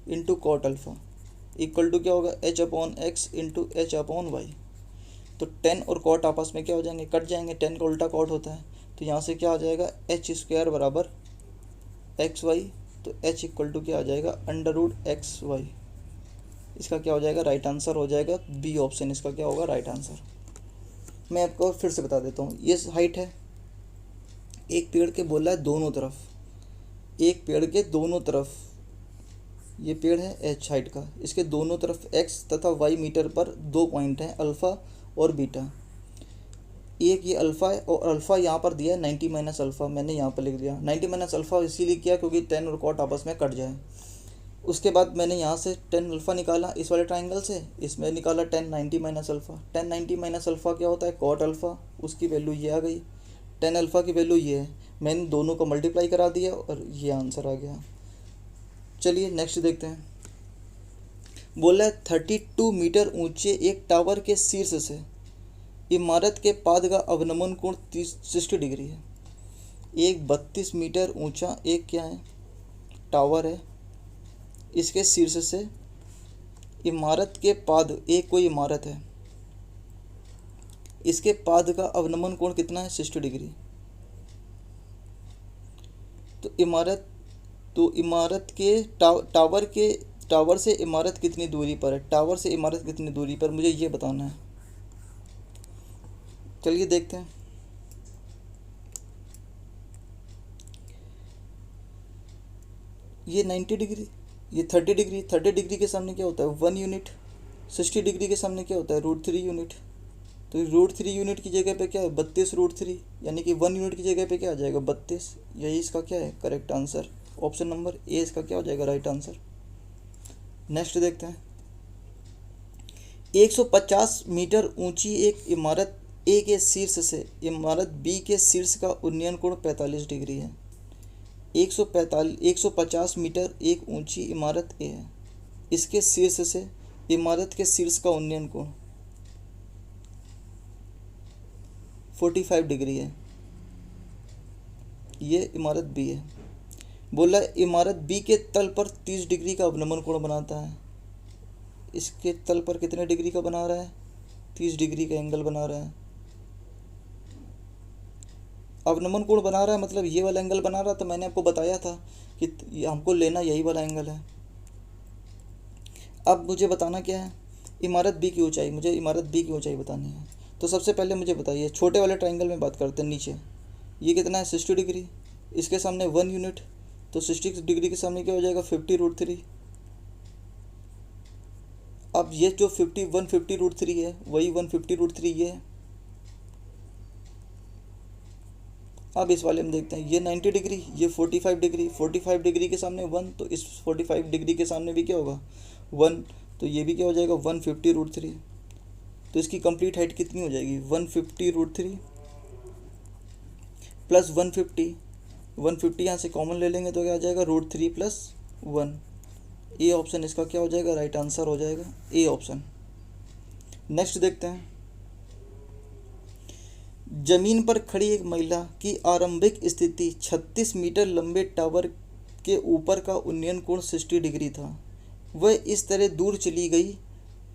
Speaker 1: into cot alpha equal to क्या होगा h upon x into h upon y. तो tan और कॉट आपस में क्या हो जाएंगे, कट जाएंगे, tan का उल्टा कॉट होता है। तो यहाँ से क्या आ जाएगा एच स्क्वायर बराबर एक्स वाई। तो h इक्वल टू क्या आ जाएगा √xy। इसका क्या हो जाएगा राइट आंसर हो जाएगा बी ऑप्शन, इसका क्या होगा राइट आंसर। मैं आपको फिर से बता देता हूँ, ये हाइट है, एक पेड़ के बोला है दोनों तरफ, एक पेड़ के दोनों तरफ, ये पेड़ है एच हाइट का, इसके दोनों तरफ x तथा y मीटर पर दो पॉइंट हैं अल्फ़ा और बीटा। एक ये अल्फ़ा है और अल्फ़ा यहाँ पर दिया है 90 माइनस अल्फ़ा, मैंने यहाँ पर लिख दिया 90 माइनस अल्फ़ा इसीलिए किया क्योंकि tan और cot आपस में कट जाए। उसके बाद मैंने यहाँ से tan अल्फ़ा निकाला इस वाले ट्राइंगल से, इसमें निकाला tan 90 minus alpha. tan 90 minus alpha क्या होता है cot अल्फ़ा, उसकी वैल्यू ये आ गई, tan अल्फ़ा की वैल्यू ये है। मैंने दोनों को मल्टीप्लाई करा दिया और ये आंसर आ गया। चलिए नेक्स्ट देखते हैं। बोला है 32 मीटर ऊंचे एक टावर के शीर्ष से इमारत के पाद का अवनमन कोण 60 डिग्री है। एक 32 मीटर ऊंचा एक क्या है टावर है, इसके शीर्ष से इमारत के पाद, एक कोई इमारत है, इसके पाद का अवनमन कोण कितना है 60 डिग्री। तो इमारत के टावर से इमारत कितनी दूरी पर है, टावर से इमारत कितनी दूरी पर, मुझे ये बताना है। चलिए देखते हैं। ये 90 डिग्री, ये 30 डिग्री। 30 डिग्री के सामने क्या होता है 1 यूनिट, 60 डिग्री के सामने क्या होता है √3 यूनिट। तो √3 यूनिट की जगह पे क्या है 32√3, यानी कि 1 यूनिट की जगह पे क्या आ जाएगा 32। यही इसका क्या है correct answer, option number A इसका क्या हो जाएगा राइट आंसर। नेक्स्ट देखते हैं। 150 मीटर ऊंची एक इमारत ए के शीर्ष से इमारत बी के शीर्ष का उन्नयन कोण 45 डिग्री है। 150 मीटर एक ऊंची इमारत ए है, इसके शीर्ष से इमारत के शीर्ष का उन्नयन कोण 45 डिग्री है। ये इमारत बी है। बोला इमारत बी के तल पर 30 डिग्री का अवनमन कोण बनाता है। इसके तल पर कितने डिग्री का बना रहा है 30 डिग्री का एंगल बना रहा है। अवनमन कोण बना रहा है मतलब ये वाला एंगल बना रहा था, मैंने आपको बताया था कि हमको लेना यही वाला एंगल है। अब मुझे बताना क्या है इमारत बी की ऊंचाई, मुझे इमारत बी की ऊंचाई बतानी है। तो सबसे पहले मुझे बताइए छोटे वाले ट्राइंगल में बात करते हैं। नीचे ये कितना है 60 डिग्री, इसके सामने 1 यूनिट, तो 60 डिग्री के सामने क्या हो जाएगा 50√3। अब ये जो 150√3 है वही 150√3 ये है। अब इस वाले में देखते हैं, ये 90 डिग्री, ये 45 डिग्री, 45 डिग्री के सामने 1, तो इस 45 डिग्री के सामने भी क्या होगा 1, तो ये भी क्या हो जाएगा 150√3। तो इसकी कंप्लीट हाइट कितनी हो जाएगी 150√3 प्लस 150, 150 यहाँ से कॉमन ले लेंगे तो क्या आ जाएगा √3 प्लस 1। ए ऑप्शन इसका क्या हो जाएगा, राइट आंसर हो जाएगा ए ऑप्शन। नेक्स्ट देखते हैं, जमीन पर खड़ी एक महिला की आरंभिक स्थिति 36 मीटर लंबे टावर के ऊपर का उन्नयन कोण 60 डिग्री था। वह इस तरह दूर चली गई,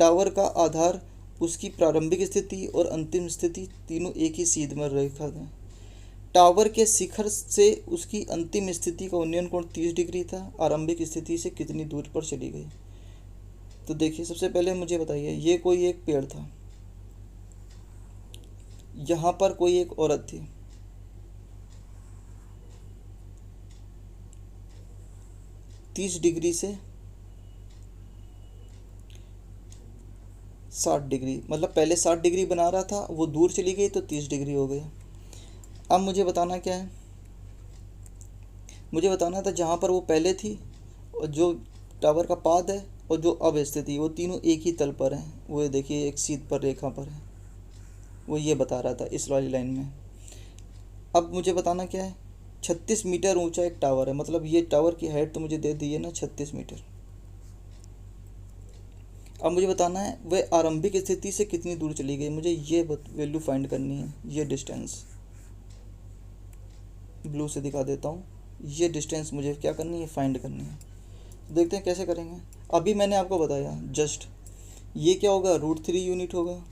Speaker 1: टावर का आधार, उसकी प्रारंभिक स्थिति और अंतिम स्थिति तीनों एक ही सीध में रेखा थे। टावर के शिखर से उसकी अंतिम स्थिति का उन्नयन कोण 30 डिग्री था। आरंभिक स्थिति से कितनी दूर पर चली गई। तो देखिए, सबसे पहले मुझे बताइए, ये कोई एक पेड़ था, यहाँ पर कोई एक औरत थी, तीस डिग्री से 60 डिग्री, मतलब पहले 60 डिग्री बना रहा था, वो दूर चली गई तो 30 डिग्री हो गया। अब मुझे बताना क्या है, मुझे बताना था जहाँ पर वो पहले थी और जो टावर का पाद है और जो अब स्थिति, वो तीनों एक ही तल पर हैं। वो देखिए एक सीध पर रेखा पर है, वो ये बता रहा था इस वाली लाइन में। अब मुझे बताना क्या है, 36 मीटर ऊंचा एक टावर है, मतलब ये टावर की हाइट तो मुझे दे दी है ना 36 मीटर। अब मुझे बताना है वह आरंभिक स्थिति से कितनी दूर चली गई। मुझे ये वैल्यू फाइंड करनी है, ये डिस्टेंस ब्लू से दिखा देता हूँ। ये डिस्टेंस मुझे क्या करनी है, फाइंड करनी है। देखते हैं कैसे करेंगे। अभी मैंने आपको बताया जस्ट, ये क्या होगा √3 यूनिट होगा,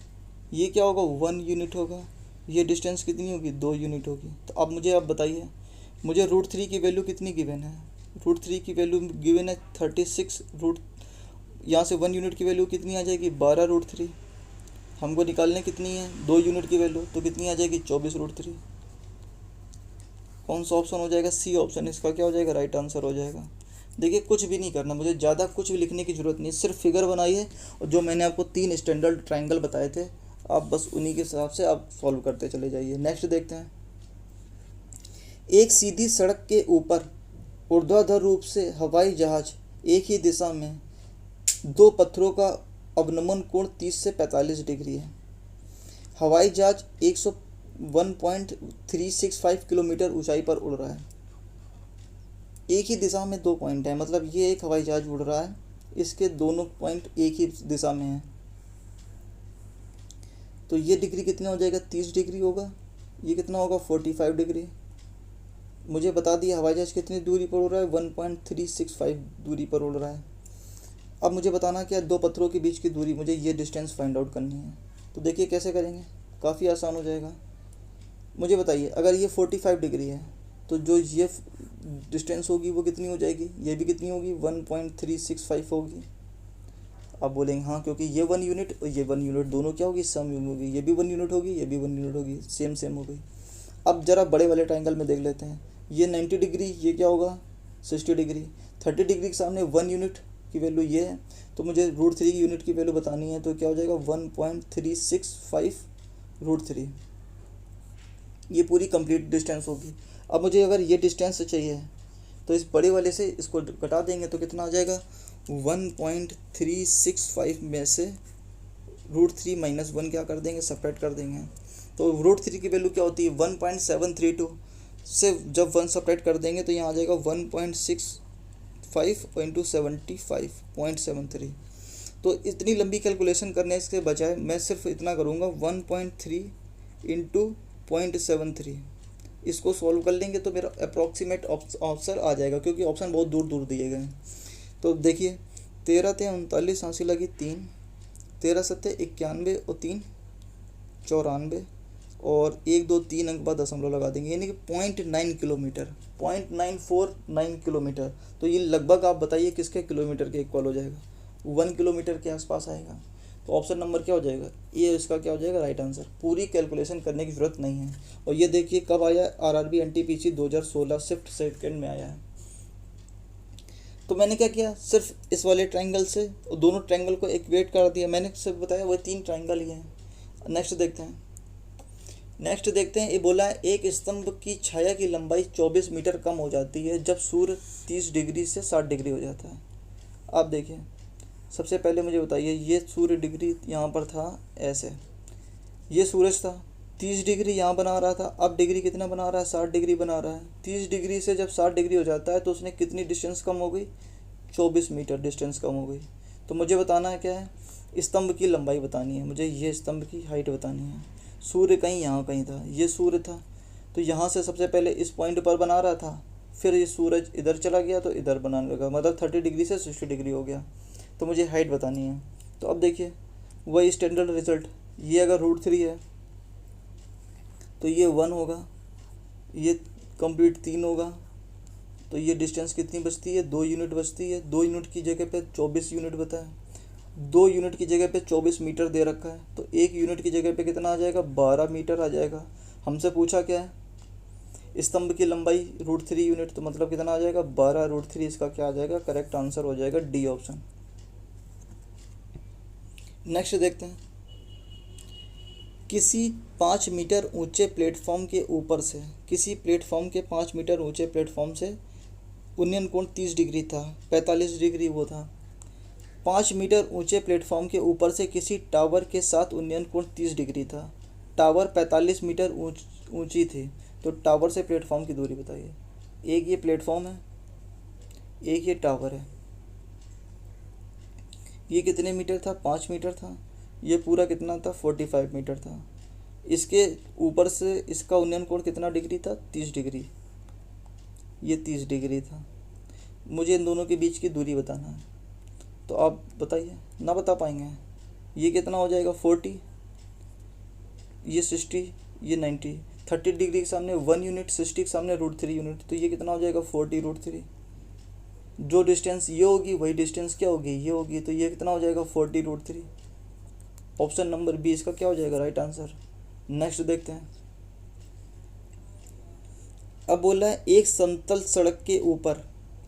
Speaker 1: ये क्या होगा 1 यूनिट होगा, ये डिस्टेंस कितनी होगी 2 यूनिट होगी। तो अब मुझे आप बताइए, मुझे √3 की वैल्यू कितनी गिवन है, √3 की वैल्यू गिवन है 36 रूट, यहाँ से 1 यूनिट की वैल्यू कितनी आ जाएगी 12√3। हमको निकालने कितनी है 2 यूनिट की वैल्यू, तो कितनी आ जाएगी 24√3। कौन सा ऑप्शन हो जाएगा, सी ऑप्शन इसका क्या हो जाएगा, राइट आंसर हो जाएगा। देखिए कुछ भी नहीं करना, मुझे ज़्यादा कुछ भी लिखने की ज़रूरत नहीं, सिर्फ फिगर बनाइए और जो मैंने आपको 3 स्टैंडर्ड ट्रायंगल बताए थे, आप बस उन्हीं के हिसाब से आप सॉल्व करते चले जाइए। नेक्स्ट देखते हैं, एक सीधी सड़क के ऊपर ऊर्ध्वाधर रूप से हवाई जहाज एक ही दिशा में, दो पत्थरों का अवनमन कोण 30 से 45 डिग्री है। हवाई जहाज 101.365 किलोमीटर ऊंचाई पर उड़ रहा है। एक ही दिशा में 2 पॉइंट है, मतलब ये एक हवाई जहाज उड़ रहा है, इसके दोनों पॉइंट एक ही दिशा में हैं। तो ये डिग्री कितना हो जाएगा 30 डिग्री होगा, ये कितना होगा 45 डिग्री। मुझे बता दिया हवाई जहाज कितनी दूरी पर उड़ रहा है, 1.365 दूरी पर उड़ रहा है। अब मुझे बताना क्या, दो पत्थरों के बीच की दूरी, मुझे ये डिस्टेंस फाइंड आउट करनी है। तो देखिए कैसे करेंगे, काफ़ी आसान हो जाएगा। मुझे बताइए अगर ये 45 डिग्री है तो जो ये डिस्टेंस होगी वो कितनी हो जाएगी, ये भी कितनी होगी 1.365 होगी। आप बोलेंगे हाँ, क्योंकि ये 1 यूनिट और ये 1 यूनिट दोनों क्या होगी, सम होगी, ये भी 1 यूनिट होगी, ये भी 1 यूनिट होगी, सेम सेम हो गई। अब ज़रा बड़े वाले ट्रायंगल में देख लेते हैं, ये 90 डिग्री, ये क्या होगा 60 डिग्री, 30 डिग्री के सामने 1 यूनिट की वैल्यू ये है, तो मुझे √3 की यूनिट की वैल्यू बतानी है, तो क्या हो जाएगा 1.365√3। ये पूरी कंप्लीट डिस्टेंस होगी। अब मुझे अगर ये डिस्टेंस चाहिए तो इस बड़े वाले से इसको घटा देंगे तो कितना आ जाएगा 1.365 में से √3 - 1 क्या कर देंगे, सेपरेट कर देंगे। तो √3 की वैल्यू क्या होती है 1.732 से जब 1 सेपरेट कर देंगे तो यहाँ आ जाएगा 1.65 × 75.73। तो इतनी लंबी कैलकुलेशन करने के बजाय मैं सिर्फ इतना करूँगा 1.3 × 0.73, इसको सॉल्व कर लेंगे तो मेरा अप्रॉक्सीमेट आंसर आ जाएगा, क्योंकि ऑप्शन बहुत दूर दूर दिए गए हैं। तो देखिए 13 × 39 हाँसी लगी 3, 13 × 7 91 और 3 94 और 1 2 3 अंक बाद दशमलव लगा देंगे, यानी कि 0.9 किलोमीटर, 0.949 किलोमीटर। तो ये लगभग आप बताइए किसके किलोमीटर के इक्वल हो जाएगा, 1 किलोमीटर के आसपास आएगा। तो ऑप्शन नंबर क्या हो जाएगा, ये इसका क्या हो जाएगा राइट आंसर। पूरी कैलकुलेशन करने की ज़रूरत नहीं है। और ये देखिए कब आया, RRB NTPC 2016 शिफ्ट सेकंड में आया है। तो मैंने क्या किया, सिर्फ इस वाले ट्रायंगल से और दोनों ट्रायंगल को इक्वेट कर दिया। मैंने सिर्फ बताया वो 3 ट्रायंगल ही हैं। नेक्स्ट देखते हैं, नेक्स्ट देखते हैं, ये बोला है एक स्तंभ की छाया की लंबाई 24 मीटर कम हो जाती है जब सूर्य 30 डिग्री से 60 डिग्री हो जाता है। आप देखिए, सबसे पहले मुझे बताइए, ये सूर्य डिग्री यहाँ पर था ऐसे, ये सूरज था, 30 डिग्री यहाँ बना रहा था, अब डिग्री कितना बना रहा है, 60 डिग्री बना रहा है। 30 डिग्री से जब 60 डिग्री हो जाता है तो उसने कितनी डिस्टेंस कम हो गई, 24 मीटर डिस्टेंस कम हो गई। तो मुझे बताना है क्या है, स्तंभ की लंबाई बतानी है मुझे, ये स्तंभ की हाइट बतानी है। सूर्य कहीं यहाँ कहीं था, ये सूर्य था, तो यहाँ से सबसे पहले इस पॉइंट पर बना रहा था, फिर ये सूरज इधर चला गया तो इधर बनाने लगा, मतलब 30 डिग्री से 60 डिग्री हो गया। तो मुझे हाइट बतानी है। तो अब देखिए वही स्टैंडर्ड रिजल्ट, ये अगर √3 है तो ये 1 होगा, ये कंप्लीट 3 होगा, तो ये डिस्टेंस कितनी बचती है, 2 यूनिट बचती है। 2 यूनिट की जगह पे 24 यूनिट बताया, 2 यूनिट की जगह पे 24 मीटर दे रखा है, तो 1 यूनिट की जगह पे कितना आ जाएगा, 12 मीटर आ जाएगा। हमसे पूछा क्या है, स्तंभ की लंबाई √3 यूनिट, तो मतलब कितना आ जाएगा, 12 √3। इसका क्या आ जाएगा, करेक्ट आंसर हो जाएगा डी ऑप्शन। नेक्स्ट देखते हैं, किसी 5 मीटर ऊंचे प्लेटफॉर्म के ऊपर से, किसी प्लेटफॉर्म के 5 मीटर ऊंचे प्लेटफॉर्म से उन्नयन कोण 30 डिग्री था, 45 डिग्री वो था। 5 मीटर ऊंचे प्लेटफॉर्म के ऊपर से किसी टावर के साथ उन्नयन कोण 30 डिग्री था। टावर 45 मीटर ऊंची थी, तो टावर से प्लेटफॉर्म की दूरी बताइए। एक ये प्लेटफॉर्म है, एक ये टावर है। ये कितने मीटर था, 5 मीटर था। ये पूरा कितना था, 45 मीटर था। इसके ऊपर से इसका उन्नयन कोण कितना डिग्री था, 30 डिग्री। ये 30 डिग्री था। मुझे इन दोनों के बीच की दूरी बताना है, तो आप बताइए, ना बता पाएंगे। ये कितना हो जाएगा, 40, ये 60, ये 90। 30 डिग्री के सामने 1 यूनिट, 60 के सामने √3 यूनिट, तो ये कितना हो जाएगा, 40 √3। जो डिस्टेंस ये होगी वही डिस्टेंस क्या होगी, ये होगी, तो ये कितना हो जाएगा, 40 √3। ऑप्शन नंबर बी इसका क्या हो जाएगा, राइट आंसर। नेक्स्ट देखते हैं, अब बोला है एक समतल सड़क के ऊपर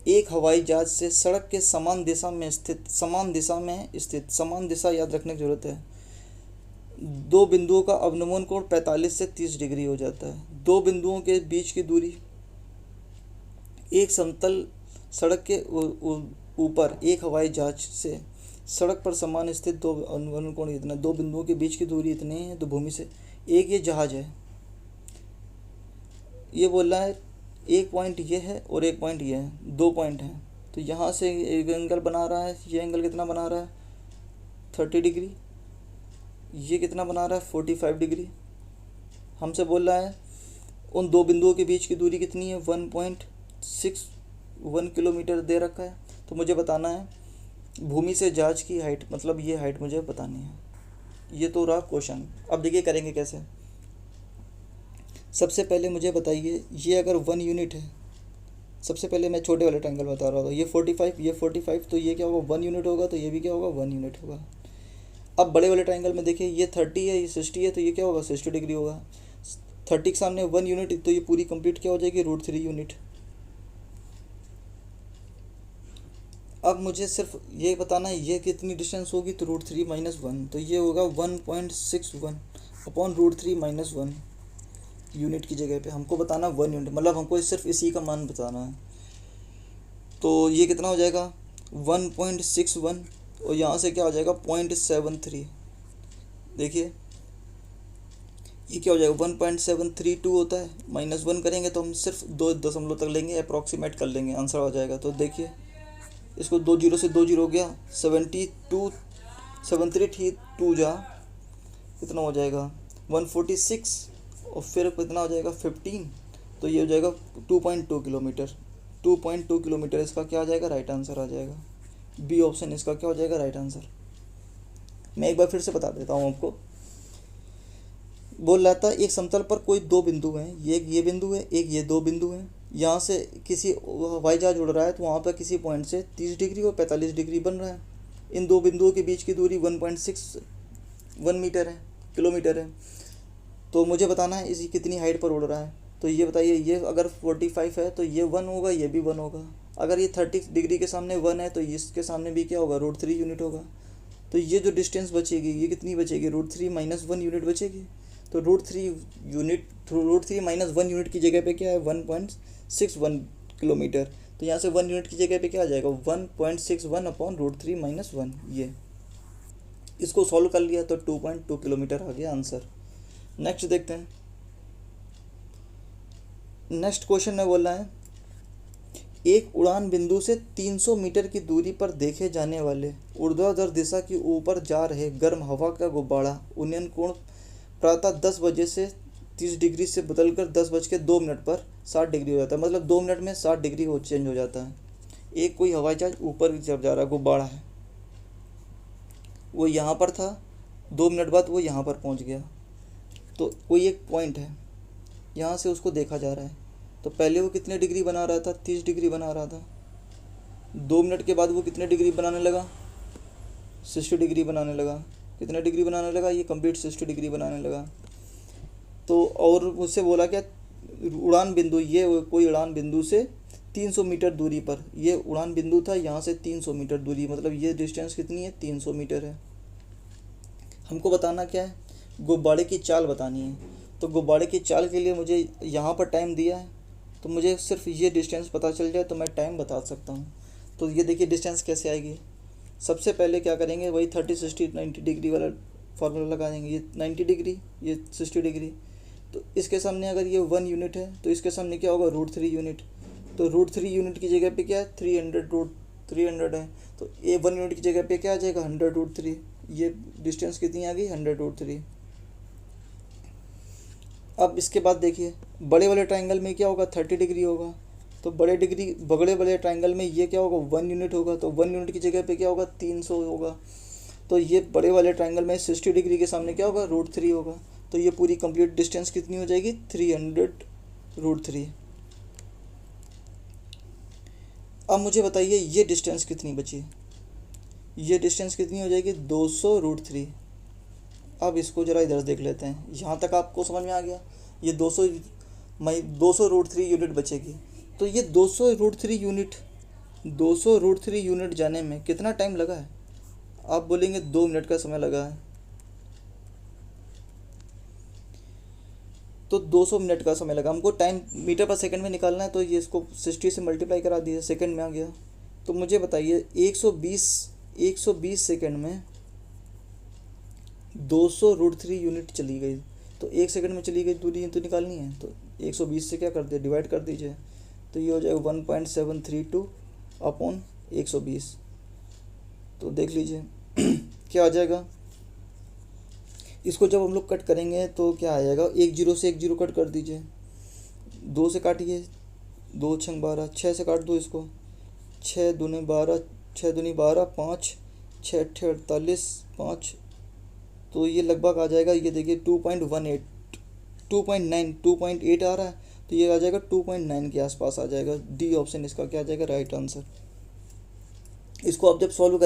Speaker 1: एक हवाई जहाज से सड़क के समान दिशा में स्थित, समान दिशा याद रखने की जरूरत है। 2 बिंदुओं का अवनमन कोण 45 से 30 डिग्री हो जाता है। 2 बिंदुओं के बीच की दूरी, एक समतल सड़क के ऊपर एक हवाई जहाज से सड़क पर समान स्थित 2 अवनमन कोण इतना, 2 बिंदुओं के बीच की दूरी इतनी है। तो भूमि से एक ये जहाज है, ये बोल रहा है एक पॉइंट ये है और एक पॉइंट ये है, 2 पॉइंट हैं। तो यहाँ से एक एंगल बना रहा है, ये एंगल कितना बना रहा है, 30 डिग्री। ये कितना बना रहा है, 45 डिग्री। हमसे बोल रहा है उन 2 बिंदुओं के बीच की दूरी कितनी है, 1.61 किलोमीटर दे रखा है। तो मुझे बताना है भूमि से जहाज की हाइट, मतलब ये हाइट मुझे बतानी है। ये तो रहा क्वेश्चन। अब देखिए करेंगे कैसे। सबसे पहले मुझे बताइए, ये अगर 1 यूनिट है, सबसे पहले मैं छोटे वाले ट्रायंगल बता रहा था, ये 45, ये 45, तो ये क्या होगा, 1 यूनिट होगा, तो ये भी क्या होगा, 1 यूनिट होगा। अब बड़े वाले ट्रायंगल में देखिए, ये 30 है, ये 60 है, तो ये क्या होगा, 60 डिग्री होगा। 30 के सामने 1 यूनिट, तो ये पूरी कंप्लीट क्या हो जाएगी, √3 यूनिट। अब मुझे सिर्फ ये बताना है ये कितनी डिस्टेंस होगी, तो √3 - 1, तो ये होगा 1.61 अपॉन √3 - 1 यूनिट की जगह पे हमको बताना 1 यूनिट, मतलब हमको सिर्फ इसी का मान बताना है। तो ये कितना हो जाएगा, 1.61, और यहाँ से क्या हो जाएगा, 0.73। देखिए ये क्या हो जाएगा, 1.732 होता है, -1 करेंगे तो हम सिर्फ 2 दशमलव तक लेंगे, अप्रॉक्सीमेट कर लेंगे, आंसर हो जाएगा। तो देखिए इसको 2 जीरो से 2 जीरो हो गया, 732 जा कितना हो जाएगा, 146, और फिर कितना हो जाएगा, 15, तो ये हो जाएगा 2.2 किलोमीटर। 2.2 किलोमीटर इसका क्या आ जाएगा, राइट आंसर आ जाएगा। बी ऑप्शन इसका क्या हो जाएगा, राइट आंसर। मैं एक बार फिर से बता देता हूँ आपको। बोल रहा था एक समतल पर कोई 2 बिंदु हैं, ये बिंदु है, एक ये 2 बिंदु हैं। यहाँ से किसी हवाई जहाज उड़ रहा है, तो वहाँ पर किसी पॉइंट से 30 डिग्री और 45 डिग्री बन रहा है। इन 2 बिंदुओं के बीच की दूरी 1.61 मीटर है, किलोमीटर है। तो मुझे बताना है इसी कितनी हाइट पर उड़ रहा है। तो ये बताइए, ये अगर 45 है तो ये 1 होगा, ये भी 1 होगा। अगर ये 30 डिग्री के सामने 1 है तो इसके सामने भी क्या होगा, √3 यूनिट होगा। तो ये जो डिस्टेंस बचेगी, ये कितनी बचेगी, √3 - 1 यूनिट बचेगी। तो √3 - 1 यूनिट की जगह पे क्या है 1.61 किलोमीटर। तो यहाँ से 1 यूनिट की जगह पे क्या आ जाएगा 1.61 अपॉन √3 - 1। ये इसको सॉल्व कर लिया तो 2.2 किलोमीटर आ गया आंसर। नेक्स्ट देखते हैं। नेक्स्ट क्वेश्चन में बोला है एक उड़ान बिंदु से 300 मीटर की दूरी पर देखे जाने वाले ऊर्ध्वाधर दिशा की ऊपर जा रहे गर्म हवा का गुब्बारा उन्नयन कोण प्रातः 10 बजे से 30 डिग्री से बदलकर 10:02 पर 60 डिग्री हो जाता है। मतलब 2 मिनट में 60 डिग्री हो चेंज हो जाता है। एक कोई हवाई जहाज ऊपर जब जा रहा है, गुब्बारा है, वो यहाँ पर था, 2 मिनट बाद वो यहाँ पर पहुँच गया। तो कोई एक पॉइंट है, यहाँ से उसको देखा जा रहा है। तो पहले वो कितने डिग्री बना रहा था 30 डिग्री बना रहा था। 2 मिनट के बाद वो कितने डिग्री बनाने लगा 60 डिग्री बनाने लगा। कितने डिग्री बनाने लगा ये कंप्लीट 60 डिग्री बनाने लगा। तो और उससे बोला क्या उड़ान बिंदु, ये कोई उड़ान बिंदु से 300 मीटर दूरी पर, ये उड़ान बिंदु था, यहाँ से 300 मीटर दूरी, मतलब ये डिस्टेंस कितनी है 300 मीटर है। हमको बताना क्या है गुब्बारे की चाल बतानी है। तो गुब्बारे की चाल के लिए मुझे यहाँ पर टाइम दिया है, तो मुझे सिर्फ ये डिस्टेंस पता चल जाए तो मैं टाइम बता सकता हूँ। तो ये देखिए डिस्टेंस कैसे आएगी। सबसे पहले क्या करेंगे वही 30 60 90 डिग्री वाला फार्मूला लगा देंगे। ये 90 डिग्री, ये 60 डिग्री। तो इसके सामने अगर ये 1 यूनिट है तो इसके सामने क्या होगा √3 यूनिट। तो √3 यूनिट की जगह पे क्या है 300 है। तो ये 1 यूनिट की जगह पे क्या आ जाएगा 100√3। ये डिस्टेंस कितनी आ गई 100√3। अब इसके बाद देखिए बड़े वाले ट्रायंगल में क्या होगा 30 डिग्री होगा। तो बड़े वाले ट्रायंगल में ये क्या होगा 1 यूनिट होगा। तो 1 यूनिट की जगह पे क्या होगा 300 होगा। तो ये बड़े वाले ट्रायंगल में 60 डिग्री के सामने क्या होगा √3 होगा। तो ये पूरी कंप्लीट डिस्टेंस कितनी हो जाएगी 300√3। अब मुझे बताइए ये डिस्टेंस कितनी बची। ये डिस्टेंस कितनी हो जाएगी 200√3। अब इसको ज़रा इधर देख लेते हैं। यहाँ तक आपको समझ में आ गया। ये 200√3 यूनिट बचेगी। तो ये 200√3 यूनिट जाने में कितना टाइम लगा है। आप बोलेंगे 2 मिनट का समय लगा है। तो 200 मिनट का समय लगा। हमको टाइम मीटर पर सेकंड में निकालना है, तो ये इसको 60 से मल्टीप्लाई करा दिया, सेकंड में आ गया। तो मुझे बताइए 120 सेकंड में 200√3 यूनिट चली गई। तो 1 सेकंड में चली गई दूरी तो निकालनी है। तो 120 से क्या कर दिया डिवाइड कर दीजिए। तो ये हो जाएगा 1.732 अपॉन 120। तो देख लीजिए क्या आ जाएगा। इसको जब हम लोग कट करेंगे तो क्या आ जाएगा 1 0 से 1 0 कट कर दीजिए। 2 से काटिए, 2 6 12, 6 से काट दो इसको, 6 दूनी 12, 6 दूनी 12, 5 6 8 48, 5। तो ये लगभग आ जाएगा, ये देखिए 2.18 2.8 आ रहा है। तो ये आ जाएगा 2.9 के आसपास आ जाएगा। डी ऑप्शन इसका क्या आ जाएगा राइट आंसर। इसको आप जब सॉल्व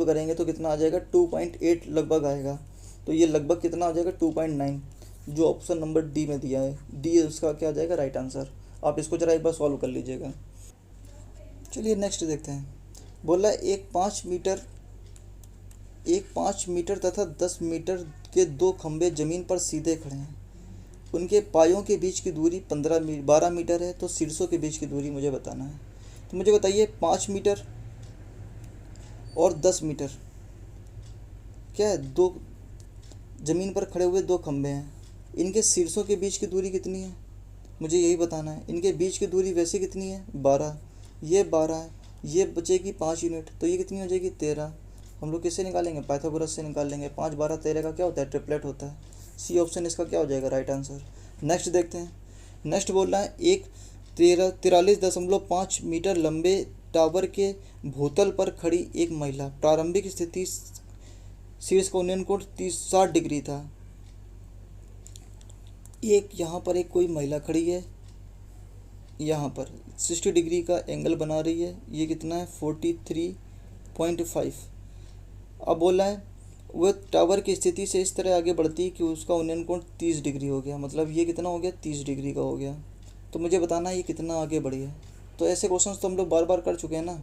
Speaker 1: करेंगे तो कितना आ जाएगा 2.8 लगभग आएगा। तो ये लगभग कितना आ जाएगा 2.9, जो ऑप्शन नंबर डी में दिया है। डी इसका क्या आ जाएगा राइट आंसर। आप इसको ज़रा एक बार सॉल्व कर लीजिएगा। चलिए नेक्स्ट देखते हैं। बोला एक 5 मीटर तथा 10 मीटर के 2 खंभे ज़मीन पर सीधे खड़े हैं। उनके पायों के बीच की दूरी 12 मीटर है। तो शीर्षों के बीच की दूरी मुझे बताना है। तो मुझे बताइए 5 मीटर और 10 मीटर क्या है, 2 ज़मीन पर खड़े हुए 2 खंभे हैं। इनके शीर्षों के बीच की दूरी कितनी है मुझे यही बताना है। इनके बीच की दूरी वैसे कितनी है 12, ये 12 है, ये बचेगी 5 यूनिट। तो ये कितनी हो जाएगी 13। हम लोग किससे निकालेंगे पाइथागोरस से निकाल लेंगे। 5 12 13 का क्या होता है ट्रिपलेट होता है। सी ऑप्शन इसका क्या हो जाएगा राइट आंसर। नेक्स्ट देखते हैं। नेक्स्ट बोल रहा है एक 43.5 मीटर लंबे टावर के भूतल पर खड़ी एक महिला। प्रारंभिक स्थिति शीर्ष का उन्नयन कोण 60 डिग्री था। एक यहाँ पर एक कोई महिला खड़ी है, यहाँ पर 60 डिग्री का एंगल बना रही है। ये कितना है 43.5। अब बोला है वह टावर की स्थिति से इस तरह आगे बढ़ती कि उसका उन्नयन कोण 30 डिग्री हो गया। मतलब ये कितना हो गया 30 डिग्री का हो गया। तो मुझे बताना है ये कितना आगे बढ़ी है। तो ऐसे क्वेश्चंस तो हम लोग बार बार कर चुके हैं ना।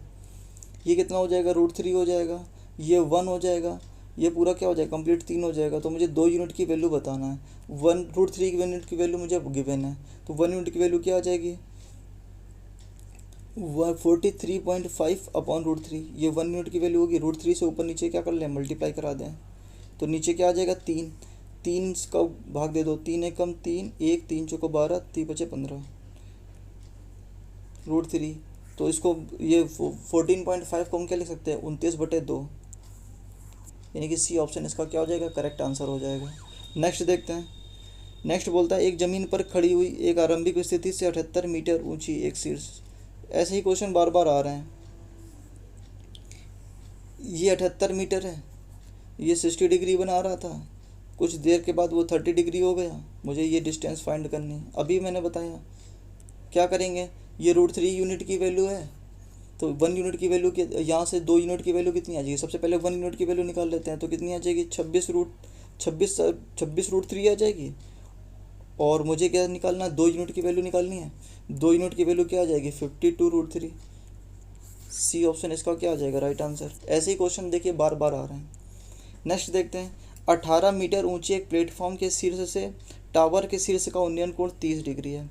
Speaker 1: ये कितना हो जाएगा √3 हो जाएगा, ये 1 हो जाएगा, ये पूरा क्या हो जाएगा, कंप्लीट 3 हो जाएगा। तो मुझे 2 यूनिट की वैल्यू बताना है। 1√3 यूनिट की वैल्यू मुझे गिवन है, तो 1 यूनिट की वैल्यू क्या आ जाएगी, 43.5 अपॉन √3। ये 1 यूनिट की वैल्यू होगी। √3 से ऊपर नीचे क्या कर लें, मल्टीप्लाई करा दें। तो नीचे क्या आ जाएगा, 3। 3 का भाग दे दो, 3 एकम 3, 1 3 चौको 12, 3 बचे 15 √3। तो इसको ये 14.5 को हम क्या लिख सकते हैं, 29/2, यानी कि सी ऑप्शन इसका क्या हो जाएगा, करेक्ट आंसर हो जाएगा। नेक्स्ट देखते हैं। नेक्स्ट बोलता है एक ज़मीन पर खड़ी हुई एक आरंभिक स्थिति से 78 मीटर ऊंची एक शीर्ष। ऐसे ही क्वेश्चन बार बार आ रहे हैं। ये 78 मीटर है, ये 60 डिग्री बना रहा था, कुछ देर के बाद वो 30 डिग्री हो गया। मुझे ये डिस्टेंस फाइंड करनी है। अभी मैंने बताया क्या करेंगे, ये √3 यूनिट की वैल्यू है, तो 1 यूनिट की वैल्यू के यहाँ से 2 यूनिट की वैल्यू कितनी आ जाएगी, सबसे पहले 1 यूनिट की वैल्यू निकाल लेते हैं। तो कितनी आ जाएगी, 26√3 आ जाएगी। और मुझे क्या निकालना है, 2 यूनिट की वैल्यू निकालनी है। 2 यूनिट की वैल्यू क्या आ जाएगी, 52√3। सी ऑप्शन इसका क्या आ जाएगा, राइट आंसर। ऐसे ही क्वेश्चन देखिए बार बार आ रहे हैं। नेक्स्ट देखते हैं। 18 मीटर ऊंचे एक प्लेटफॉर्म के शीर्ष से टावर के शीर्ष का उन्नयन कोण 30 डिग्री है,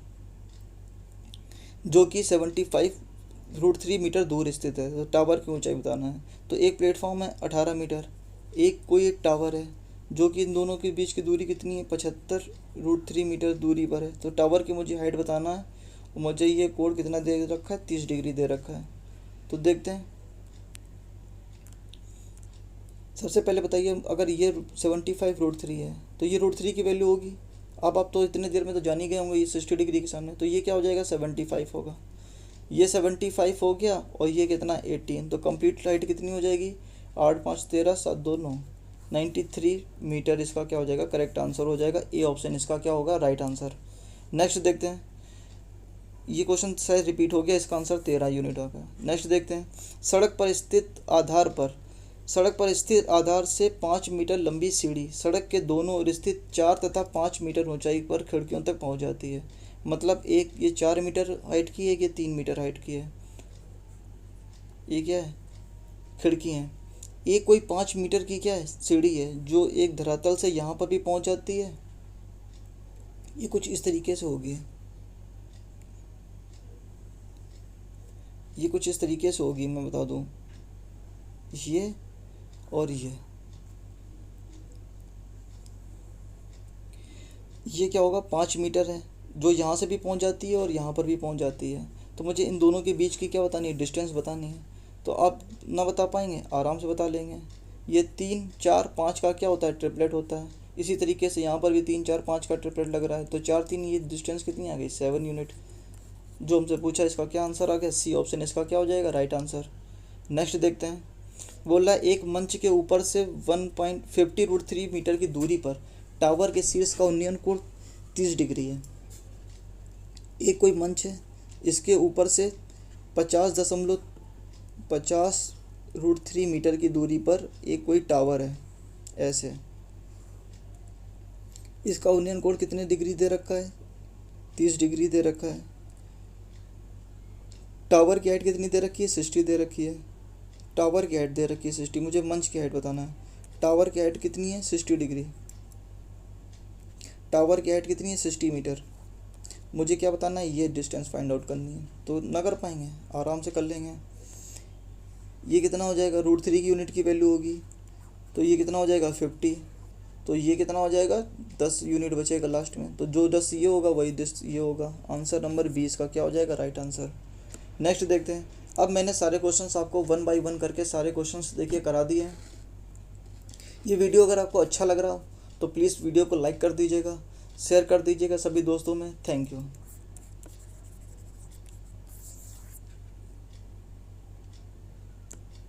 Speaker 1: जो कि 75√3 मीटर दूर स्थित है। तो टावर की ऊंचाई बताना है। तो एक प्लेटफॉर्म है 18 मीटर, एक टावर है, जो कि इन दोनों के बीच की दूरी कितनी है, 75√3 मीटर दूरी पर है। तो टावर की मुझे हाइट बताना है। मुझे ये कोण कितना दे रखा है, 30 डिग्री दे रखा है। तो देखते हैं। सबसे पहले बताइए, अगर ये 75√3 है तो ये √3 की वैल्यू होगी। अब आप तो इतने देर में तो जान ही गए होंगे ये 60 डिग्री के सामने। तो ये क्या हो जाएगा, 75 होगा। ये 75 हो गया और ये कितना, 18। तो कंप्लीट हाइट कितनी हो जाएगी, 8 5 13 7 2 9, 93 मीटर इसका क्या हो जाएगा, करेक्ट आंसर हो जाएगा। ए ऑप्शन इसका क्या होगा, राइट आंसर। नेक्स्ट देखते हैं। ये क्वेश्चन शायद रिपीट हो गया, इसका आंसर 13 यूनिट होगा। नेक्स्ट देखते हैं। सड़क पर स्थित आधार से 5 मीटर लंबी सीढ़ी सड़क के दोनों ओर स्थित 4 तथा 5 मीटर ऊंचाई पर खिड़कियों तक पहुंच जाती है। मतलब एक ये 4 मीटर हाइट की है, ये 3 मीटर हाइट की है। ये क्या है, खिड़की है। एक कोई 5 मीटर की क्या है, सीढ़ी है, जो एक धरातल से यहाँ पर भी पहुंच जाती है। ये कुछ इस तरीके से होगी, ये कुछ इस तरीके से होगी, मैं बता दूं। ये और ये क्या होगा, 5 मीटर है, जो यहाँ से भी पहुँच जाती है और यहाँ पर भी पहुँच जाती है। तो मुझे इन दोनों के बीच की क्या बतानी है, डिस्टेंस बतानी है। तो आप ना बता पाएंगे, आराम से बता लेंगे। ये 3 4 5 का क्या होता है, ट्रिपलेट होता है। इसी तरीके से यहाँ पर भी 3 4 5 का ट्रिपलेट लग रहा है। तो 4 3, ये डिस्टेंस कितनी आ गई, 7 यूनिट। जो हमसे पूछा इसका क्या आंसर आ गया, सी ऑप्शन इसका क्या हो जाएगा, राइट आंसर। नेक्स्ट देखते हैं। बोल रहा है एक मंच के ऊपर से 1.50√3 मीटर की दूरी पर टावर के शीर्ष का उन्नयन कोण 30 डिग्री है। एक कोई मंच है, इसके ऊपर से 50.50√3 मीटर की दूरी पर एक कोई टावर है, ऐसे। इसका उन्नयन कोण कितने डिग्री दे रखा है, 30 डिग्री दे रखा है। टावर की हाइट कितनी दे रखी है, 60 दे रखी है। टावर की हाइट दे रखी है 60। मुझे मंच की हाइट बताना है। टावर की हाइट कितनी है, 60 डिग्री। टावर की हाइट कितनी है, 60 मीटर। मुझे क्या बताना है, ये डिस्टेंस फाइंड आउट करनी है। तो ना कर पाएंगे, आराम से कर लेंगे। ये कितना हो जाएगा, √3 की यूनिट की वैल्यू होगी, तो ये कितना हो जाएगा, 50। तो ये कितना हो जाएगा, 10 यूनिट बचेगा लास्ट में। तो जो 10 ये होगा वही 10 ये होगा। आंसर नंबर 20 का क्या हो जाएगा, राइट आंसर। नेक्स्ट देखते हैं। अब मैंने सारे क्वेश्चंस आपको 1 बाय 1 करके सारे क्वेश्चंस देखिए करा दिए हैं। ये वीडियो अगर आपको अच्छा लग रहा हो तो प्लीज़ वीडियो को लाइक कर दीजिएगा, शेयर कर दीजिएगा सभी दोस्तों में। Thank you.